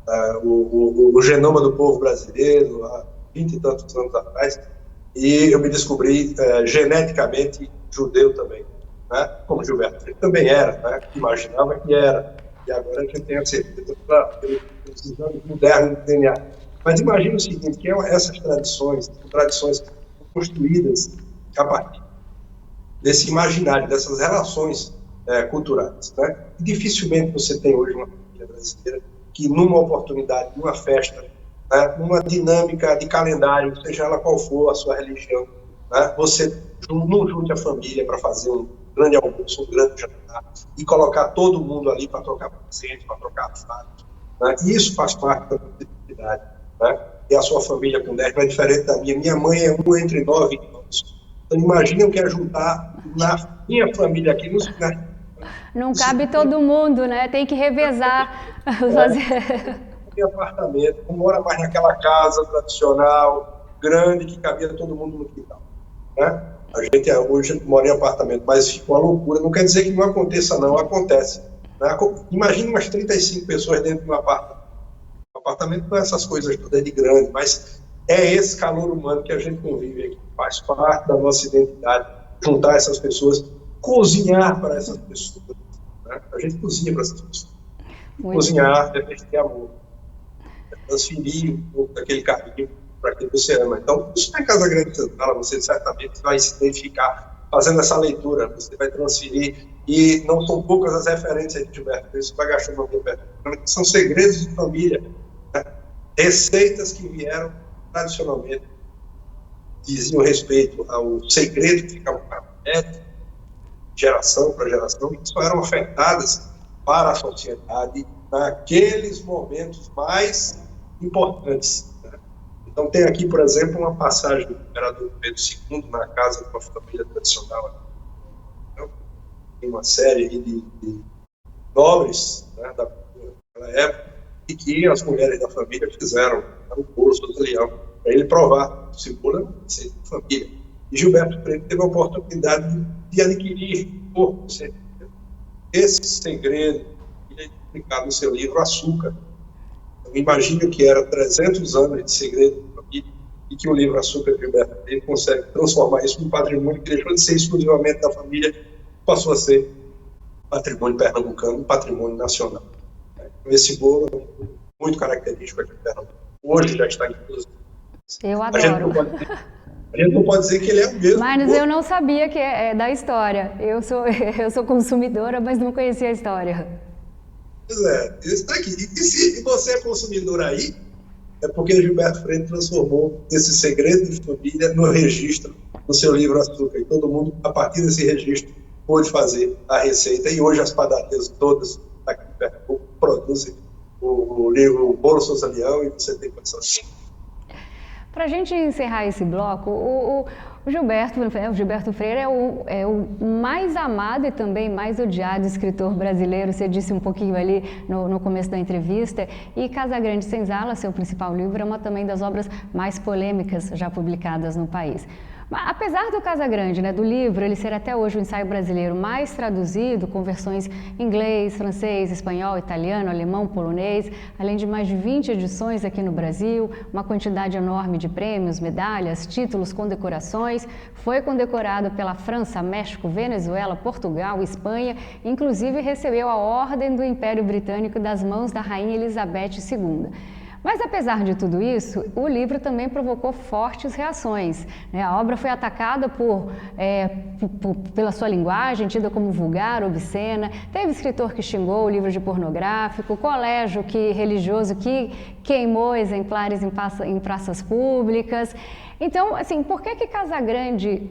[SPEAKER 2] o genoma do povo brasileiro há 20 e tantos anos atrás, e eu me descobri geneticamente judeu também, né, como Gilberto. Ele também era, né, imaginava que era, e agora que eu tenho a certeza pelos exames modernos do DNA. Mas imagina o seguinte, que essas tradições construídas a partir desse imaginário, dessas relações culturais, né? E dificilmente você tem hoje uma família brasileira que, numa oportunidade, numa festa, né, numa dinâmica de calendário, seja ela qual for a sua religião, né, você não junte a família para fazer um grande almoço, um grande jantar, e colocar todo mundo ali para trocar presente, para trocar fatos, né? E isso faz parte da identidade, né? E a sua família com 10 não é diferente da minha. Minha mãe é uma entre 9 irmãos. Então, imagina eu quero juntar na minha família aqui, né?
[SPEAKER 1] Não cabe todo mundo, né? Tem que revezar.
[SPEAKER 2] Tem apartamento, não mora mais naquela casa tradicional, grande, que cabia todo mundo no quintal, né? A gente hoje mora em apartamento, mas fica uma loucura. Não quer dizer que não aconteça, não. Acontece, né? Imagina umas 35 pessoas dentro de um apartamento. O apartamento não é essas coisas todas de grande, mas é esse calor humano que a gente convive aqui. Faz parte da nossa identidade, juntar essas pessoas, cozinhar para essas pessoas, né? A gente cozinha para essas pessoas. Cozinhar é ter amor, é transferir um pouco daquele carinho para quem você ama. Então, isso na Casa Grande Santana, você certamente vai se identificar fazendo essa leitura, você vai transferir, e não são poucas as referências de Gilberto, isso vai gastronomia, são segredos de família, né? Receitas que vieram tradicionalmente, diziam respeito ao segredo que ficava para neto, geração para geração, que só eram afetadas para a sociedade naqueles momentos mais importantes, né? Então tem aqui, por exemplo, uma passagem do imperador Pedro II na casa de uma família tradicional. Então, tem uma série de nobres, né, daquela época, e que as mulheres da família fizeram o bolo do leão, para ele provar se o bolo é de família. E Gilberto Freire teve a oportunidade de adquirir por esse segredo, que é explicado no seu livro Açúcar. Então, imagine o que era 300 anos de segredo de família, e que o livro Açúcar de Gilberto Freire consegue transformar isso num patrimônio que deixou de ser exclusivamente da família, passou a ser patrimônio pernambucano, patrimônio nacional. Então, esse bolo é muito característico aqui de Pernambuco. Hoje já está em todas.
[SPEAKER 1] Eu adoro.
[SPEAKER 2] A gente não pode dizer que ele é o mesmo.
[SPEAKER 1] Mas eu não sabia que é da história. Eu sou consumidora, mas não conhecia a história.
[SPEAKER 2] Pois é, isso está aqui. E se você é consumidor aí, é porque Gilberto Freire transformou esse segredo de família no registro do seu livro Açúcar. E todo mundo, a partir desse registro, pôde fazer a receita. E hoje as padarias todas aqui em Pernambuco produzem o livro Bolo Souza Leão, e você tem condição de...
[SPEAKER 1] Para a gente encerrar esse bloco, o Gilberto Freire é o mais amado e também mais odiado escritor brasileiro. Você disse um pouquinho ali no começo da entrevista. E Casa Grande Senzala, seu principal livro, é uma também das obras mais polêmicas já publicadas no país. Apesar do Casagrande, né, do livro, ele ser até hoje o ensaio brasileiro mais traduzido, com versões em inglês, francês, espanhol, italiano, alemão, polonês, além de mais de 20 edições aqui no Brasil, uma quantidade enorme de prêmios, medalhas, títulos, condecorações, foi condecorado pela França, México, Venezuela, Portugal, Espanha, inclusive recebeu a Ordem do Império Britânico das mãos da Rainha Elizabeth II. Mas, apesar de tudo isso, o livro também provocou fortes reações, né? A obra foi atacada pela sua linguagem, tida como vulgar, obscena. Teve escritor que xingou o livro de pornográfico, colégio religioso que queimou exemplares em praças públicas. Então, assim, por que Casagrande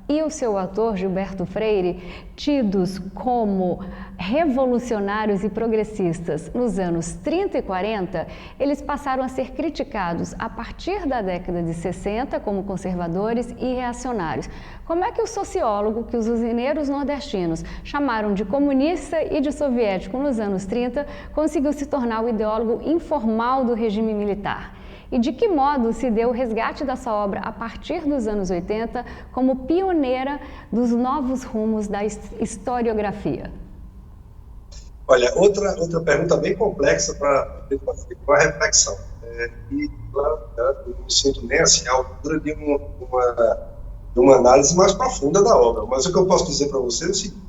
[SPEAKER 1] e o seu autor, Gilberto Freire, tidos como revolucionários e progressistas nos anos 30 e 40, eles passaram a ser criticados a partir da década de 60 como conservadores e reacionários. Como é que o sociólogo, que os usineiros nordestinos chamaram de comunista e de soviético nos anos 30, conseguiu se tornar o ideólogo informal do regime militar? E de que modo se deu o resgate dessa obra a partir dos anos 80 como pioneira dos novos rumos da historiografia?
[SPEAKER 2] Olha, outra pergunta bem complexa para fazer uma reflexão. E lá eu me sinto nem assim à altura de uma análise mais profunda da obra. Mas o que eu posso dizer para você é o seguinte: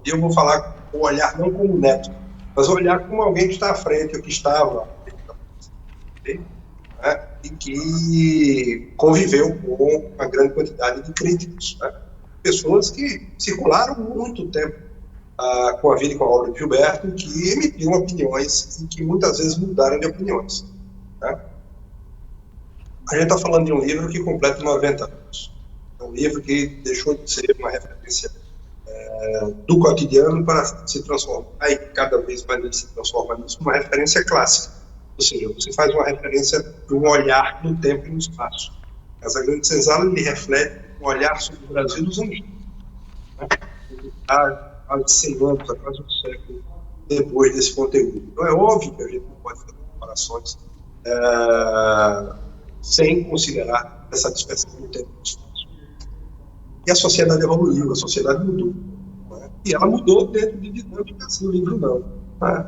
[SPEAKER 2] eu vou falar com o olhar não como neto, mas o olhar como alguém que está à frente, ou que estava, né, e que conviveu com uma grande quantidade de críticos, né, pessoas que circularam muito tempo com a vida e com a obra de Gilberto, que emitiam opiniões e que muitas vezes mudaram de opiniões, né. A gente está falando de um livro que completa 90 anos. É um livro que deixou de ser uma referência do cotidiano para se transformar, e cada vez mais ele se transforma nisso, uma referência clássica. Ou seja, você faz uma referência para um olhar no tempo e no espaço. Casagrande Senzala, ele reflete um olhar sobre o Brasil dos anos 20, né? Há quase 100 anos, há quase um século depois desse conteúdo. Então é óbvio que a gente não pode fazer comparações sem considerar essa dispersão do tempo e do espaço. E a sociedade evoluiu, a sociedade mudou, né? E ela mudou dentro de dinâmicas, no livro não, né?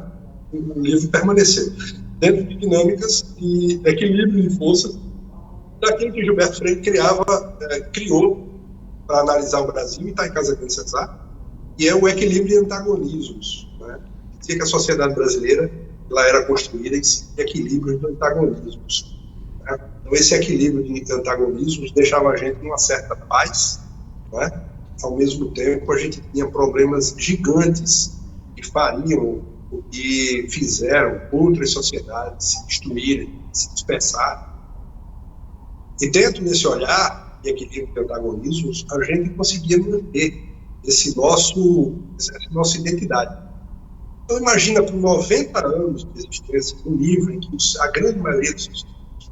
[SPEAKER 2] O livro permaneceu dentro de dinâmicas de equilíbrio e força daquilo que Gilberto Freire criou para analisar o Brasil, e está em Casagrande Senzala, e é o equilíbrio de antagonismos, né? Dizia que a sociedade brasileira ela era construída em equilíbrio de antagonismos, né? Então esse equilíbrio de antagonismos deixava a gente numa certa paz, né? Ao mesmo tempo a gente tinha problemas gigantes que fariam o que fizeram outras sociedades se destruírem, se dispersarem. E dentro desse olhar de equilíbrio de antagonismos, a gente conseguia manter essa nossa identidade. Então imagina, por 90 anos de existência, um livro em que a grande maioria dos estudos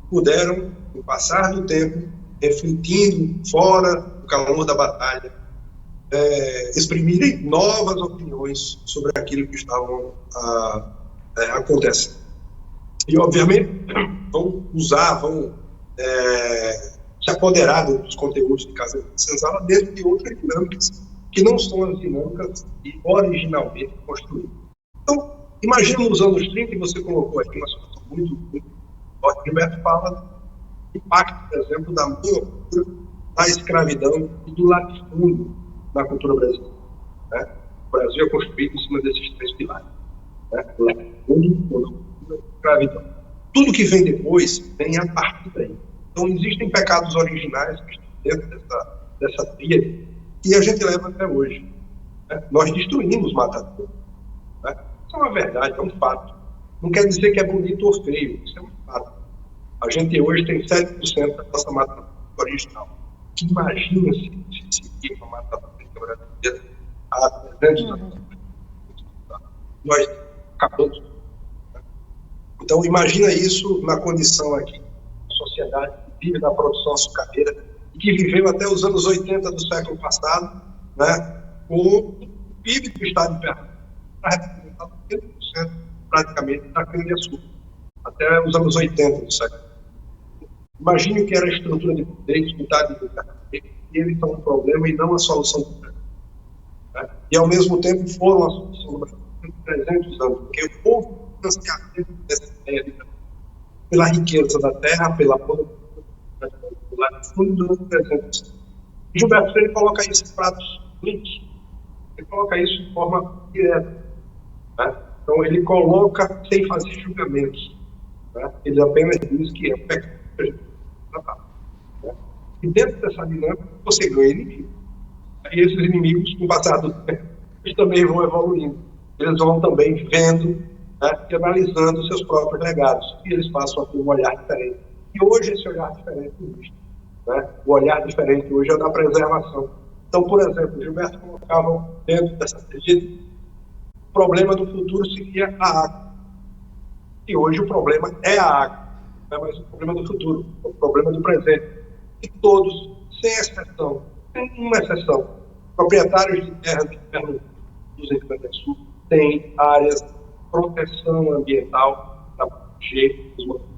[SPEAKER 2] puderam, no passar do tempo, refletindo fora do calor da batalha, exprimirem novas opiniões sobre aquilo que estavam acontecendo. E, obviamente, vão se apoderar dos conteúdos de Casagrande Senzala dentro de outras dinâmicas que não são as dinâmicas que originalmente construíram. Então, imagina nos anos 30, e você colocou aqui uma situação muito, muito forte. Gilberto fala do impacto, por exemplo, da monocultura, da escravidão e do latifúndio na cultura brasileira, né? O Brasil é construído em cima desses três pilares, né? O latifúndio, monocultura e escravidão. Tudo que vem depois vem a partir daí. Então, existem pecados originais que estão dentro dessa tríade que a gente leva até hoje, né? Nós destruímos Mata Atlântica, né? Isso é uma verdade, é um fato. Não quer dizer que é bonito ou feio, isso é um fato. A gente hoje tem 7% da nossa Mata Atlântica original. Imagina se seguir uma Mata Atlântica brasileira há 300 anos. Nós acabamos. Então, imagina isso na condição aqui, a sociedade que vive na produção açucareira e que viveu até os anos 80 do século passado, né, com o PIB do estado de Pernambuco, para representar 80% praticamente da cana-de-açúcar, até os anos 80 do século. Imagine que era a estrutura de poder, dificuldade de lutar, e eles são um problema e não a solução do problema. Né? E, ao mesmo tempo, foram a solução do problema por 300 anos, porque houve um financiamento dessa ideia pela riqueza da terra, pela fundo durante 300 anos. E Gilberto Freire coloca isso em pratos limpos, ele coloca isso de forma direta. Né? Então, ele coloca sem fazer julgamentos. Né? Ele apenas diz que é o pecado que a gente tratar. Né? E dentro dessa dinâmica, você ganha inimigos. E esses inimigos, com o passar do tempo, eles também vão evoluindo. Eles vão também vendo, né, e analisando os seus próprios legados. E eles passam a ter um olhar diferente. E hoje esse olhar diferente existe. Né? O olhar diferente hoje é o da preservação. Então, por exemplo, Gilberto colocava dentro dessa tríade, o problema do futuro seria a água. E hoje o problema é a água. Não é mais o problema do futuro, é o problema do presente. E todos, sem exceção, sem uma exceção, proprietários de terras de Pernambuco, dos Rio Sul, têm áreas de proteção ambiental para proteger os manguezais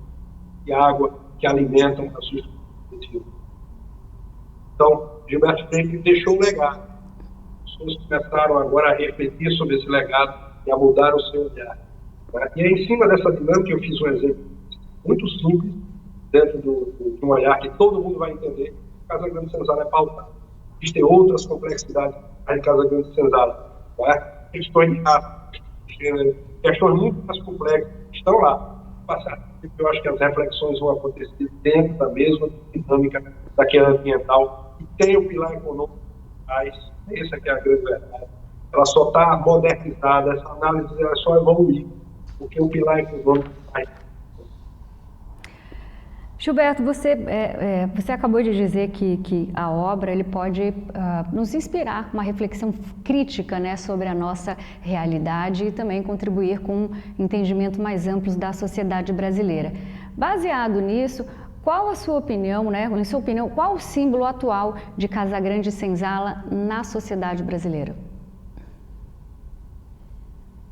[SPEAKER 2] e água que alimentam a sua estrutura. Então, Gilberto Freire deixou um legado. As pessoas começaram agora a refletir sobre esse legado e a mudar o seu olhar. Né? E aí, em cima dessa dinâmica, eu fiz um exemplo muito simples, dentro de um olhar que todo mundo vai entender. Casa Grande Senzala é pautada. Existem outras complexidades em Casa Grande Senzala. Né? Questões de raça, gênero, questões muito mais complexas estão lá. Eu acho que as reflexões vão acontecer dentro da mesma dinâmica daquela ambiental, e tem o pilar econômico, mas essa aqui é a grande verdade. Ela só está modernizada, essa análise ela só evoluir, porque o pilar econômico está.
[SPEAKER 1] Gilberto, você acabou de dizer que a obra ele pode nos inspirar uma reflexão crítica, né, sobre a nossa realidade e também contribuir com um entendimento mais amplo da sociedade brasileira. Baseado nisso, qual a sua opinião, né, em sua opinião, qual o símbolo atual de Casa Grande Senzala na sociedade brasileira?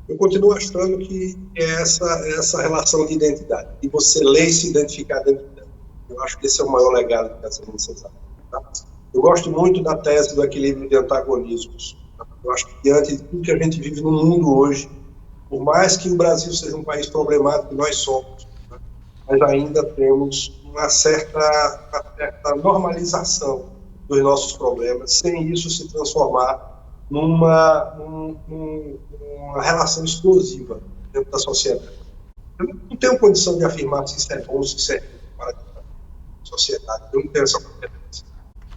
[SPEAKER 2] Eu continuo achando que é essa relação de identidade, de você ler e se identificar dentro dela. Eu acho que esse é o maior legado de Casa Grande Senzala. Tá? Eu gosto muito da tese do equilíbrio de antagonismos. Tá? Eu acho que diante de tudo que a gente vive no mundo hoje, por mais que o Brasil seja um país problemático, nós somos, tá? Mas ainda temos uma certa normalização dos nossos problemas, sem isso se transformar numa relação explosiva dentro da sociedade. Eu não tenho condição de afirmar se isso é bom, se isso é ruim para a sociedade. Eu não tenho essa competência.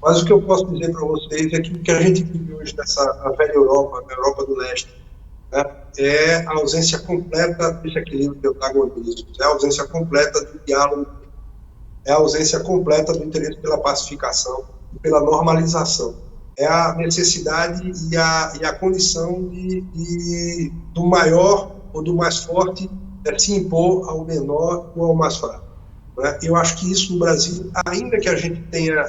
[SPEAKER 2] Mas o que eu posso dizer para vocês é que o que a gente vive hoje na velha Europa, na Europa do Leste, né, é a ausência completa desse equilíbrio de antagonismos, é a ausência completa do diálogo, é a ausência completa do interesse pela pacificação e pela normalização. É a necessidade e a condição do maior ou do mais forte se impor ao menor ou ao mais fraco. Né? Eu acho que isso no Brasil, ainda que a gente tenha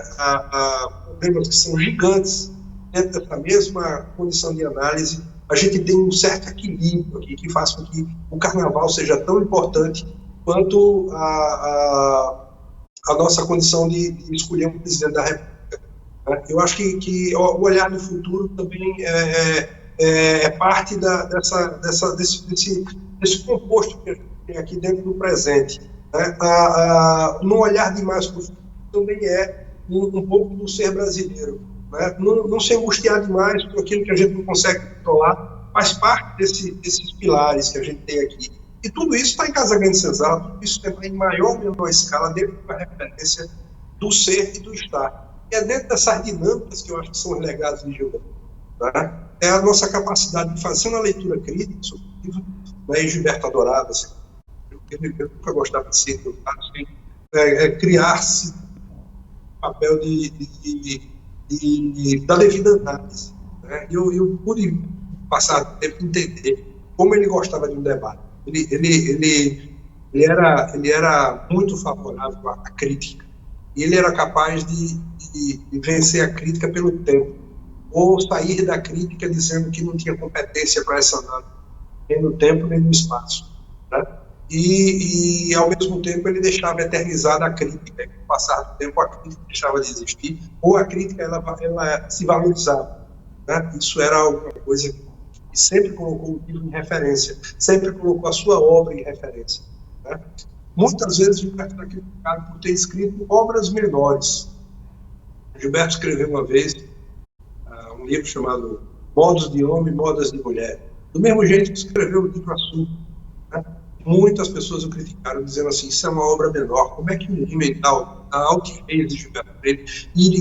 [SPEAKER 2] problemas que são gigantes dentro dessa mesma condição de análise, a gente tem um certo equilíbrio aqui que faz com que o carnaval seja tão importante quanto a nossa condição de escolher um presidente da República. Eu acho que o olhar do futuro também é parte desse composto que a gente tem aqui dentro do presente. Né? No olhar demais para o futuro também é um pouco do ser brasileiro. Né? Não se angustiar demais por aquilo que a gente não consegue controlar, faz parte desses pilares que a gente tem aqui. E tudo isso está em Casa Grande Senzala, tudo isso também em maior ou menor escala dentro da referência do ser e do estar. E é dentro dessas dinâmicas que eu acho que são os legados de Gilberto. Né? É a nossa capacidade de fazer uma leitura crítica sobre o livro, né? E Gilberto adorava, assim, eu nunca gostava de ser assim, criar-se o papel da devida análise. Né? Eu pude passar o tempo de entender como ele gostava de um debate. Ele era muito favorável à crítica. E ele era capaz de vencer a crítica pelo tempo, ou sair da crítica dizendo que não tinha competência para essa análise, nem no tempo, nem no espaço. Né? e ao mesmo tempo ele deixava eternizada a crítica. Com o passar do tempo a crítica deixava de existir, ou a crítica ela se valorizava, né? Isso era alguma coisa que sempre colocou o livro em referência, sempre colocou a sua obra em referência, né? Muitas vezes Gilberto era criticado por ter escrito obras menores. Gilberto escreveu uma vez um livro chamado Modos de Homem e Modas de Mulher, do mesmo jeito que escreveu o livro Assunto, né? Muitas pessoas o criticaram, dizendo assim, isso é uma obra menor, como é que um homem tal, a altivez de Gilberto Freire, ele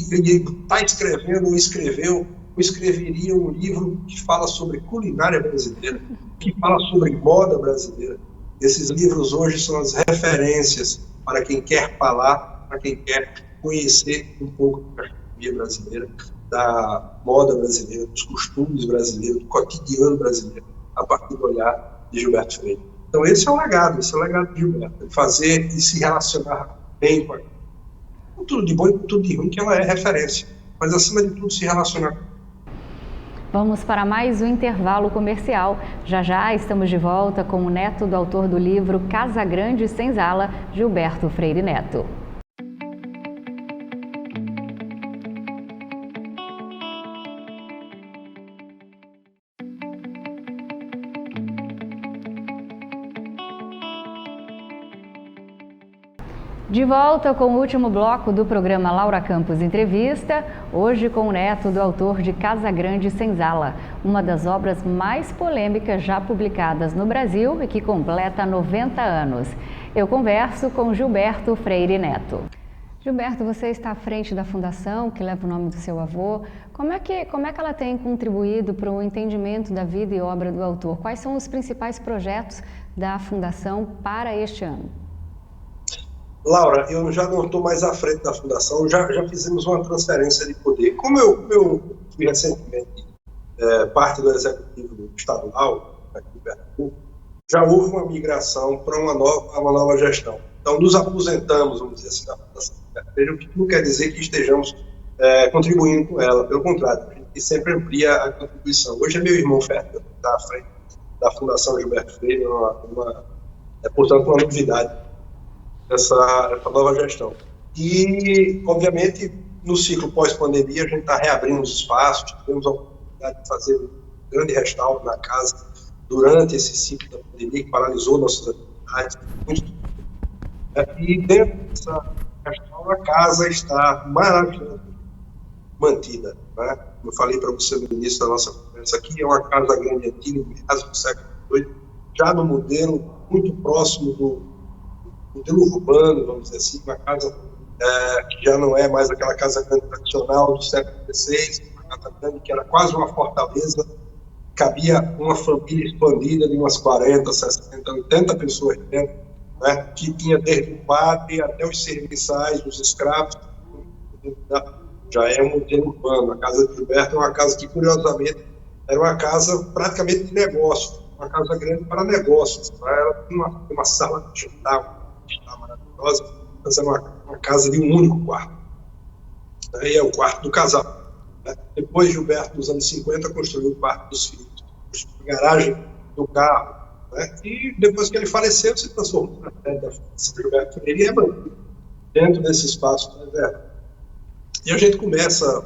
[SPEAKER 2] está escrevendo ou escreveu ou escreveria um livro que fala sobre culinária brasileira, que fala sobre moda brasileira. Esses livros hoje são as referências para quem quer falar, para quem quer conhecer um pouco da gastronomia brasileira, da moda brasileira, dos costumes brasileiros, do cotidiano brasileiro, a partir do olhar de Gilberto Freire. Então esse é o legado de Gilberto, fazer e se relacionar bem com tudo de bom e com tudo de ruim, que ela é referência, mas acima de tudo se relacionar.
[SPEAKER 1] Vamos para mais um intervalo comercial. Já já estamos de volta com o neto do autor do livro Casa Grande Senzala, Gilberto Freire Neto. De volta com o último bloco do programa Laura Campos Entrevista, hoje com o neto do autor de Casa Grande Senzala, uma das obras mais polêmicas já publicadas no Brasil e que completa 90 anos. Eu converso com Gilberto Freire Neto. Gilberto, você está à frente da fundação que leva o nome do seu avô. Como é que ela tem contribuído para o entendimento da vida e obra do autor? Quais são os principais projetos da fundação para este ano?
[SPEAKER 2] Laura, eu já não estou mais à frente da fundação, já fizemos uma transferência de poder. Como eu fui recentemente parte do executivo estadual, aqui em Pernambuco, já houve uma migração para uma nova gestão. Então, nos aposentamos, vamos dizer assim, da fundação, o que não quer dizer que estejamos contribuindo com ela, pelo contrário, a gente sempre amplia a contribuição. Hoje é meu irmão Fernando que está à frente da Fundação Gilberto Freire, portanto, uma novidade essa nova gestão. E, obviamente, no ciclo pós-pandemia, a gente está reabrindo os espaços, tivemos a oportunidade de fazer um grande restauro na casa durante esse ciclo da pandemia, que paralisou nossas atividades. E dentro dessa restauro, a casa está maravilhosamente mantida, né? Como eu falei para você no início da nossa conversa aqui, é uma casa grande antiga, casa do século XVIII, já no modelo muito próximo do modelo urbano, vamos dizer assim, uma casa que já não é mais aquela casa grande tradicional do século XVI, uma casa grande que era quase uma fortaleza, cabia uma família expandida de umas 40, 60, 80 pessoas dentro, né, que tinha desde o padre até os serviçais, os escravos, já é um modelo urbano. A casa de Gilberto é uma casa que, curiosamente, era uma casa praticamente de negócio, uma casa grande para negócios. Ela tinha uma sala de jantar, maravilhosa, mas é uma casa de um único quarto. Aí é o quarto do casal. Né? Depois, Gilberto, nos anos 50, construiu o quarto dos filhos, construiu a garagem do carro, né? E depois que ele faleceu, se transformou na sede da Fundação Gilberto Freire e é mantido dentro desse espaço preservado. E a gente começa,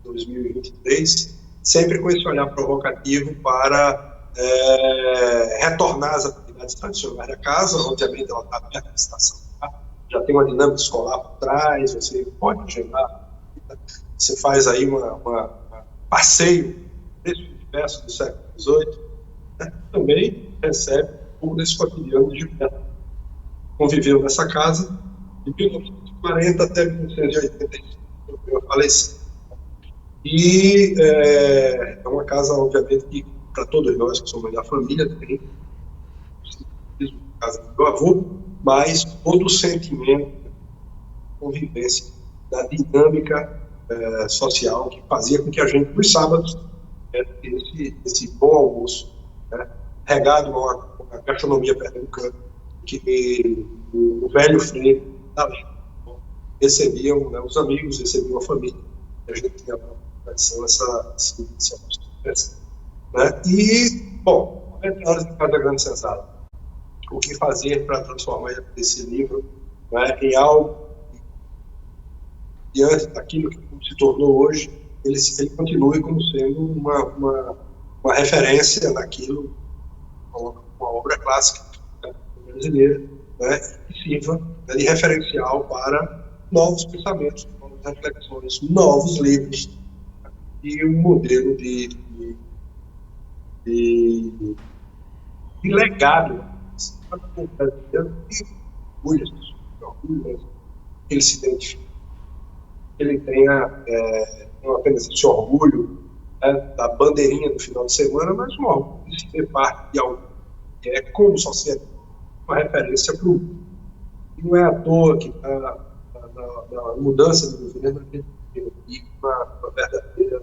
[SPEAKER 2] em 2023, sempre com esse olhar provocativo para retornar às atividades tradicionais da casa. Obviamente ela está perto da estação, já tem uma dinâmica escolar por trás, você pode agendar, você faz aí um passeio desse universo do século XVIII, né? Também recebe um pouco desse cotidiano de Gilberto. Conviveu nessa casa de 1940 até 1985, quando eu faleci. E é uma casa, obviamente, que para todos nós que somos da família, tem a casa do meu avô, mas todo o sentimento, convivência, da dinâmica social que fazia com que a gente, nos sábados, esse bom almoço, né, regado a uma gastronomia pernambucana, que o velho Freire recebiam, né, os amigos, recebiam a família, a gente tinha uma tradição, essa né? E, bom, 90 anos de Casa Grande Senzala. o que fazer para transformar esse livro, né, em algo diante daquilo que se tornou hoje, ele continue como sendo uma referência naquilo, uma obra clássica, né, brasileira, né, que sirva, né, de referencial para novos pensamentos, novas reflexões, novos livros, e um modelo de legado brasileiro que orgulha, que ele se identifique, que ele tenha não apenas esse orgulho, né, da bandeirinha do final de semana, mas um orgulho de ser parte de algo que é, como sociedade, uma referência para o mundo. E não é à toa que na mudança do governo a gente tem aqui uma verdadeira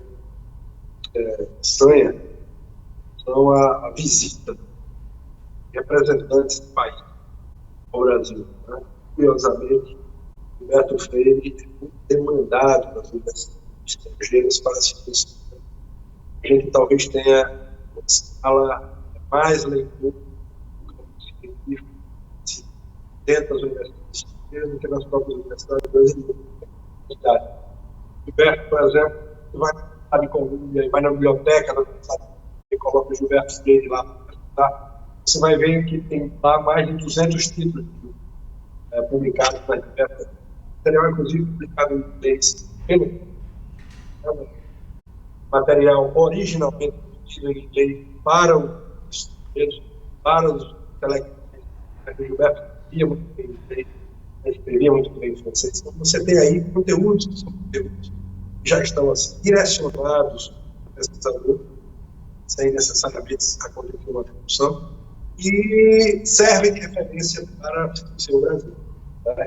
[SPEAKER 2] sanha, são a visita de representantes do país ao Brasil. Né? Curiosamente, Gilberto Freire é muito demandado nas universidades estrangeiras para se conhecer. A gente talvez tenha uma escala mais leitura do campo científico dentro das universidades estrangeiras do que nas próprias universidades brasileiras. Gilberto, por exemplo, vai em Colômbia, vai na biblioteca da universidade e coloca o Gilberto Freire lá para estudar. Você vai ver que tem lá mais de 200 títulos publicados na diversas. Material, inclusive, publicado em inglês. Material originalmente produzido em inglês para os estrangeiros, para os intelectuais. O Gilberto escrevia muito bem em inglês, escrevia muito bem em francês. Então, você tem aí conteúdos que são conteúdos que já estão assim, direcionados ao pesquisador, sem necessariamente acontecer uma tradução, e servem de referência para o seu Brasil.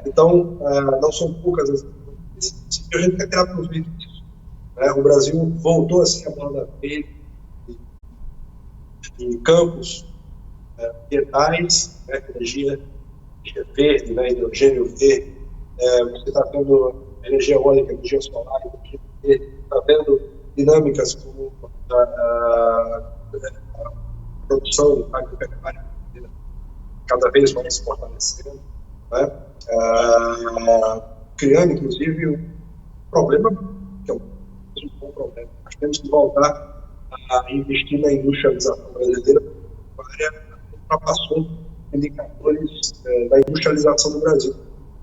[SPEAKER 2] Então, não são poucas as vezes que a gente quer tirar proveito disso. O Brasil voltou a ser a bola da vez em campos ambientais, energia verde, hidrogênio verde, você está tendo energia eólica, energia solar, energia verde, está vendo dinâmicas como a produção agropecuária cada vez mais se fortalecendo, né? Criando, inclusive, um problema que é um bom problema. Nós temos que voltar a investir na industrialização brasileira, que ultrapassou indicadores da industrialização do Brasil.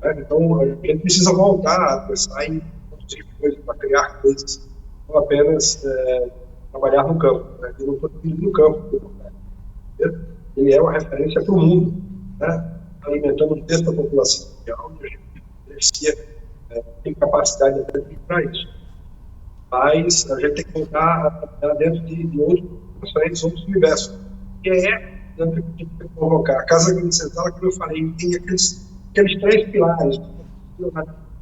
[SPEAKER 2] Né? Então, a gente precisa voltar a pensar em produzir coisas, para criar coisas, não apenas trabalhar no campo. Né? Eu não estou dizendo no campo, ele é uma referência para o mundo, né? Alimentando um terço da população mundial, e a gente tem capacidade até de para isso. Mas a gente tem que voltar a trabalhar dentro de outros universos, que é dentro que tem que provocar. A Casa Grande Central, como eu falei, tem aqueles 3 pilares,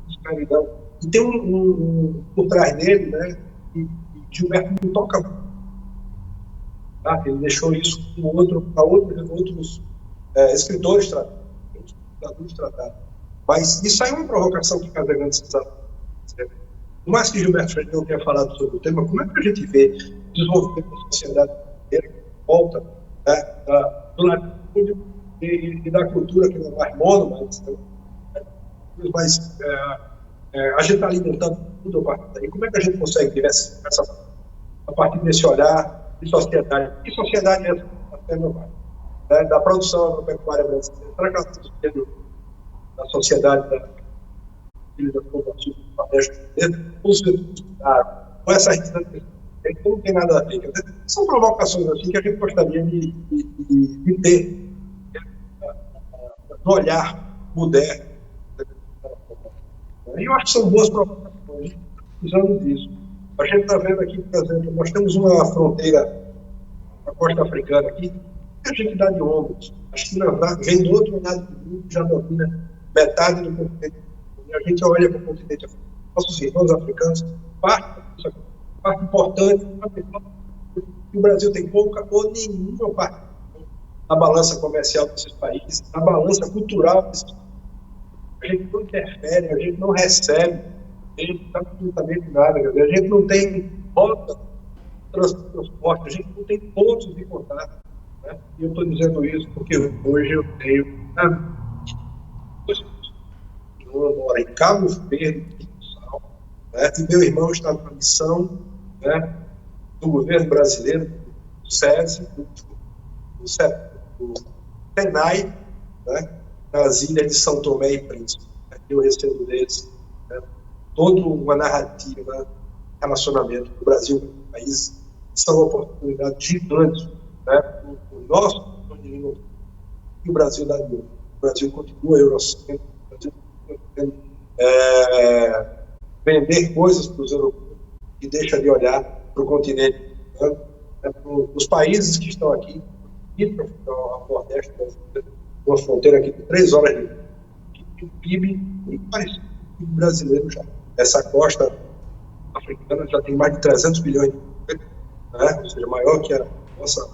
[SPEAKER 2] escravidão, e tem por trás dele, né, e Gilberto não toca. Tá? Ele deixou isso para outros escritores tratados. Mas isso aí é uma provocação que Casa Grande Central. Por mais que Gilberto Freire não tenha falado sobre o tema, como é que a gente vê o desenvolvimento da sociedade brasileira que volta, né, do latifúndio e da cultura que não é mono, mas a gente está alimentando tudo a partir daí. Como é que a gente consegue ver a partir desse olhar de sociedade? Que sociedade é essa? Da produção agropecuária brasileira? Será que ela está sendo da sociedade da população do Nordeste com essa riqueza? Não tem nada a ver. São provocações assim que a gente gostaria de ter no olhar moderno. E eu acho que são boas provocações, precisando disso. A gente está vendo aqui, por exemplo, nós temos uma fronteira, a costa africana aqui, que a gente dá de ombros. A China vem do outro lado do mundo, já domina metade do continente. E a gente olha para o continente africano. Nossos irmãos africanos, parte importante, o Brasil tem pouca ou nenhuma parte na balança comercial desses países, na balança cultural desses países. A gente não interfere, a gente não recebe, a gente não está absolutamente nada, a gente não tem rota de transporte, a gente não tem pontos de contato. né? E eu estou dizendo isso porque hoje eu tenho uma mora em Cabo Verde, né? E meu irmão está na missão, né, do governo brasileiro, do SESI, do SENAI, né, nas ilhas de São Tomé e Príncipe. Eu recebo deles, né, toda uma narrativa, relacionamento do Brasil com o país, são oportunidades gigantes, né, o nosso e o Brasil da União. O Brasil continua eurocêntrico, o Brasil continua vender coisas para os europeus e deixa de olhar para o continente, né, os países que estão aqui, ao Nordeste, uma fronteira aqui de 3 horas de o PIB muito parecido com o PIB brasileiro já. Essa costa africana já tem mais de 300 bilhões de dólares, né? Ou seja, maior que a nossa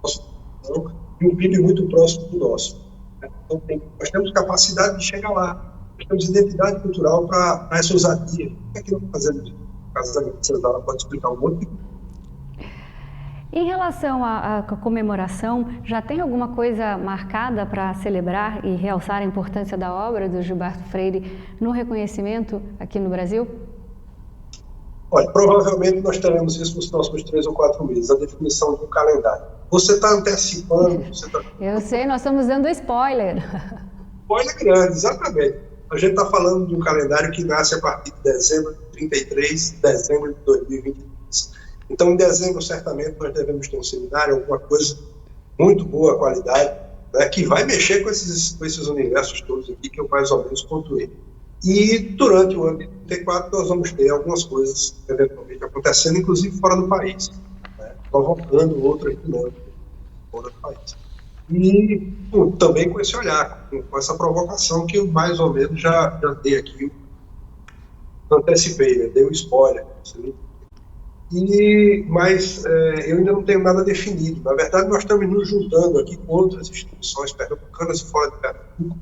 [SPEAKER 2] população, e um PIB muito próximo do nosso. Né? Então, nós temos capacidade de chegar lá, nós temos identidade cultural para essa ousadia. O que é que nós fazemos isso? No caso da Cesara pode explicar um monte de...
[SPEAKER 1] Em relação à comemoração, já tem alguma coisa marcada para celebrar e realçar a importância da obra do Gilberto Freire no reconhecimento aqui no Brasil?
[SPEAKER 2] Olha, provavelmente nós teremos isso nos próximos 3 ou 4 meses, a definição de um calendário. Você está antecipando...
[SPEAKER 1] Eu sei, nós estamos dando spoiler.
[SPEAKER 2] Spoiler grande, exatamente. A gente está falando de um calendário que nasce a partir de dezembro de 33, dezembro de 2023. Então, em dezembro, certamente, nós devemos ter um seminário, alguma coisa muito boa qualidade, né, que vai mexer com esses universos todos aqui que eu mais ou menos pontuei. E, durante o ano de 34, nós vamos ter algumas coisas, eventualmente, acontecendo, inclusive fora do país, né, provocando outras dinâmicas fora do país. E também com esse olhar, com essa provocação que eu mais ou menos já dei aqui, antecipei, né, dei um spoiler, mas eu ainda não tenho nada definido. Na verdade, nós estamos nos juntando aqui com outras instituições pernambucanas e fora de Pernambuco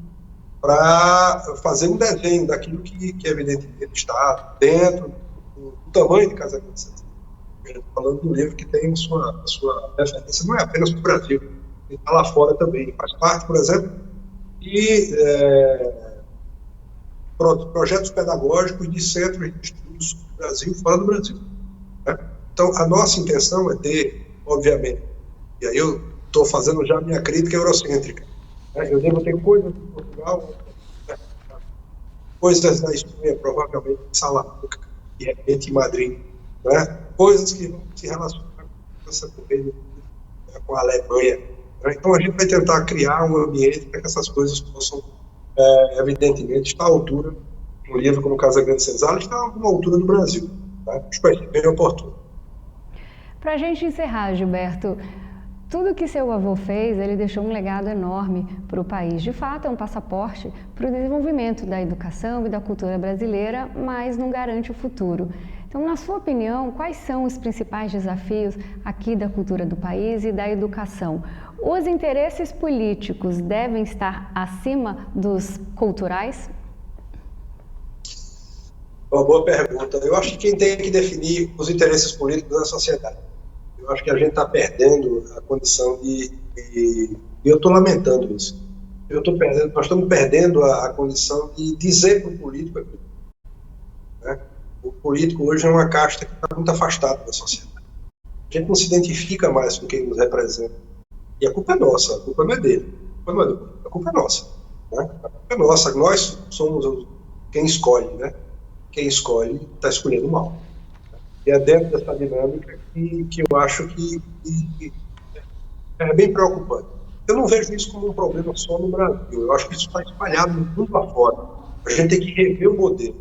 [SPEAKER 2] para fazer um desenho daquilo que evidentemente está dentro do tamanho de Casa Grande Cesar. Falando do livro que tem sua referência, não é apenas para o Brasil, ele está lá fora também. Faz parte, por exemplo, de projetos pedagógicos de centros de estudos do Brasil e fora do Brasil. Então, a nossa intenção é ter, obviamente, e aí eu estou fazendo já a minha crítica eurocêntrica, né? Eu devo ter coisas de Portugal, né? Coisas da Espanha, provavelmente em Salamanca, de repente em Madrid, né? Coisas que vão se relacionar com a Alemanha. Né? Então, a gente vai tentar criar um ambiente para que essas coisas possam, evidentemente, estar à altura, um livro como Casa Grande Cesar está à altura do Brasil. Acho que vai ser bem oportuno.
[SPEAKER 1] Para a gente encerrar, Gilberto, tudo que seu avô fez, ele deixou um legado enorme para o país. De fato, é um passaporte para o desenvolvimento da educação e da cultura brasileira, mas não garante o futuro. Então, na sua opinião, quais são os principais desafios aqui da cultura do país e da educação? Os interesses políticos devem estar acima dos culturais?
[SPEAKER 2] Uma boa pergunta. Eu acho que quem tem que definir os interesses políticos é a sociedade. Eu acho que a gente está perdendo a condição e eu estou lamentando isso. Nós estamos perdendo a condição de dizer para o político, né? O político hoje é uma casta que está muito afastada da sociedade. A gente não se identifica mais com quem nos representa. E a culpa é nossa, a culpa não é dele. A culpa é nossa. Né? A culpa é nossa. Nós somos quem escolhe, né? Quem escolhe está escolhendo mal. E é dentro dessa dinâmica que eu acho que é bem preocupante. Eu não vejo isso como um problema só no Brasil. Eu acho que isso está espalhado no mundo afora. A gente tem que rever o modelo.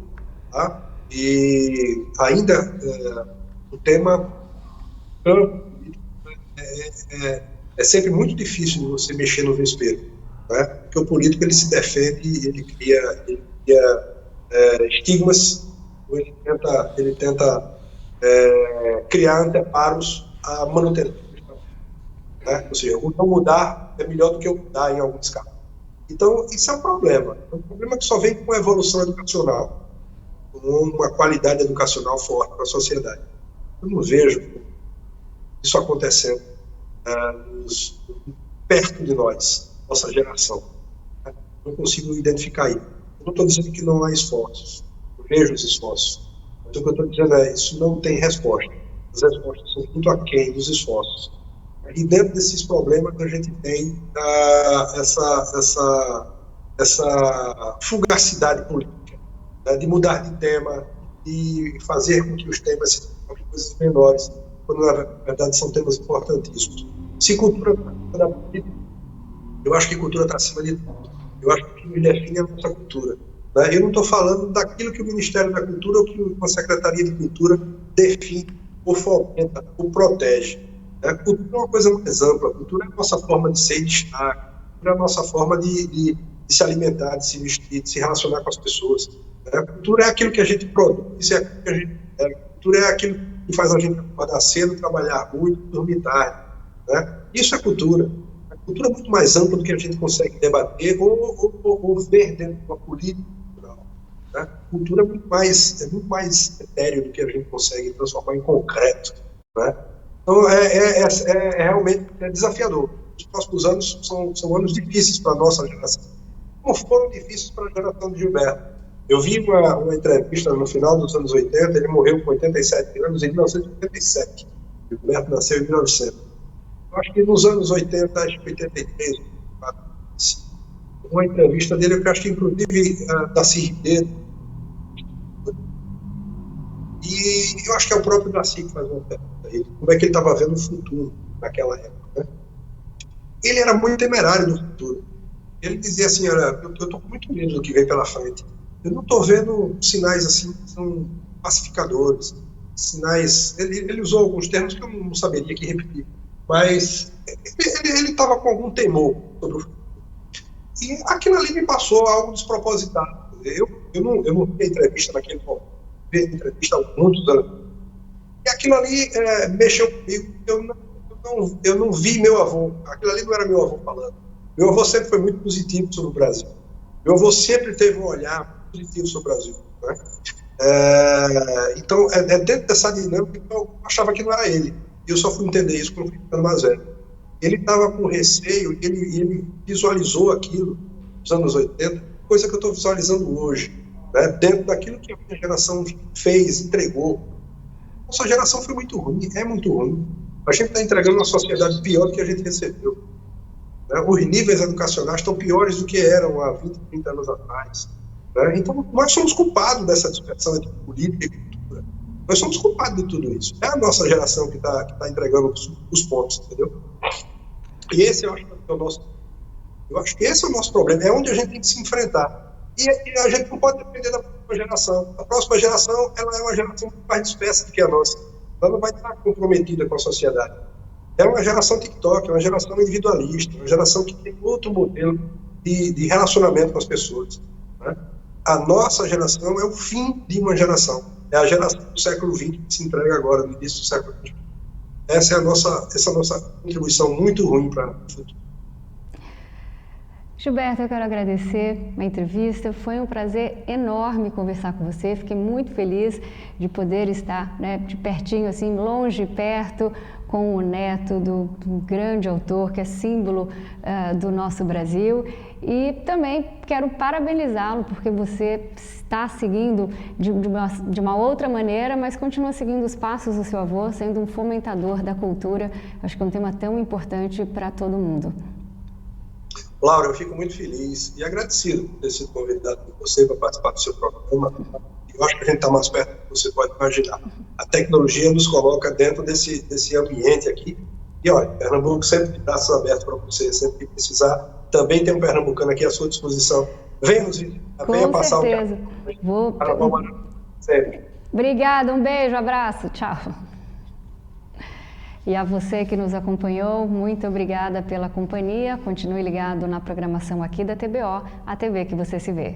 [SPEAKER 2] Tá? E ainda o tema é sempre muito difícil de você mexer no vespeiro. Né? Porque o político ele se defende, ele cria estigmas, ele tenta criar anteparos à manutenção. Né? Ou seja, o não mudar é melhor do que o mudar em alguns casos. Então, isso é um problema. É um problema que só vem com a evolução educacional, com uma qualidade educacional forte para a sociedade. Eu não vejo isso acontecendo perto de nós, nossa geração. Não consigo identificar isso. Eu não estou dizendo que não há esforços, eu vejo os esforços. Mas o que eu estou dizendo isso não tem resposta. As respostas são muito aquém dos esforços. E dentro desses problemas a gente tem essa fugacidade política, né, de mudar de tema e fazer com que os temas se tornem coisas menores, quando na verdade são temas importantíssimos. Se cultura está da política, eu acho que cultura está acima de tudo. Eu acho que o que define é a nossa cultura. Né? Eu não estou falando daquilo que o Ministério da Cultura ou que uma Secretaria de Cultura define, ou fomenta, ou protege. Né? Cultura é uma coisa mais ampla. Cultura é a nossa forma de ser e de estar. Cultura é a nossa forma de se alimentar, de se vestir, de se relacionar com as pessoas. Né? Cultura é aquilo que a gente produz, é aquilo que a gente é. Cultura é aquilo que faz a gente acordar cedo, trabalhar muito, dormir tarde. Né? Isso é cultura. A cultura é muito mais ampla do que a gente consegue debater ou ver dentro de uma política cultural. Né? A cultura é muito mais etéreo do que a gente consegue transformar em concreto. Né? Então, realmente desafiador. Os próximos anos são anos difíceis para a nossa geração, como foram difíceis para a geração de Gilberto. Eu vi uma entrevista no final dos anos 80, ele morreu com 87 anos em 1987. Gilberto nasceu em 1900. Eu acho que nos anos 80, acho que 83, uma entrevista dele, eu acho que inclusive da Ribeiro, e eu acho que é o próprio Darcy que faz uma pergunta a ele, como é que ele estava vendo o futuro naquela época. Né? Ele era muito temerário do futuro. Ele dizia assim, olha, eu estou com muito medo do que vem pela frente. Eu não estou vendo sinais assim que são pacificadores, sinais... Ele usou alguns termos que eu não saberia aqui repetir, mas ele estava com algum temor sobre o futuro. E aquilo ali me passou algo despropositado. Eu não vi a entrevista naquele momento, vi a entrevista há muitos anos. E aquilo ali mexeu comigo. Eu não vi meu avô. Aquilo ali não era meu avô falando. Meu avô sempre foi muito positivo sobre o Brasil. Meu avô sempre teve um olhar positivo sobre o Brasil. Né? Então, dentro dessa dinâmica, eu achava que não era ele. E eu só fui entender isso quando fui ficando mais velho. Ele estava com receio, ele visualizou aquilo nos anos 80, coisa que eu estou visualizando hoje, né? Dentro daquilo que a minha geração fez, entregou. Nossa geração foi muito ruim, é muito ruim. A gente está entregando uma sociedade pior do que a gente recebeu. Né? Os níveis educacionais estão piores do que eram há 20, 30 anos atrás. Né? Então, nós somos culpados dessa dispersão entre política e cultura. Nós somos culpados de tudo isso. É a nossa geração que está entregando os pontos, entendeu? E esse eu acho que é o nosso. Eu acho que esse é o nosso problema. É onde a gente tem que se enfrentar. E a gente não pode depender da próxima geração. A próxima geração, ela é uma geração muito mais dispersa do que a nossa. Ela não vai estar comprometida com a sociedade. É uma geração TikTok, é uma geração individualista, uma geração que tem outro modelo de relacionamento com as pessoas. Né? A nossa geração é o fim de uma geração. É a geração do século XX que se entrega agora, no início do século XX. Essa é a nossa contribuição muito ruim para o futuro.
[SPEAKER 1] Gilberto, eu quero agradecer a entrevista, foi um prazer enorme conversar com você, fiquei muito feliz de poder estar, né, de pertinho, assim, longe e perto, com o neto do grande autor que é símbolo do nosso Brasil, e também quero parabenizá-lo porque você está seguindo de uma outra maneira, mas continua seguindo os passos do seu avô, sendo um fomentador da cultura. Acho que é um tema tão importante para todo mundo.
[SPEAKER 2] Laura, eu fico muito feliz e agradecido por ter sido convidado por você para participar do seu programa. Eu acho que a gente está mais perto do que você pode imaginar. A tecnologia nos coloca dentro desse ambiente aqui. E olha, Pernambuco sempre de braços abertos para você, sempre que precisar. Também tem um pernambucano aqui à sua disposição. Venha nos visitar, venha passar
[SPEAKER 1] certeza.
[SPEAKER 2] o carnaval.
[SPEAKER 1] Obrigada, um beijo, abraço, tchau. E a você que nos acompanhou, muito obrigada pela companhia. Continue ligado na programação aqui da TBO, a TV que você se vê.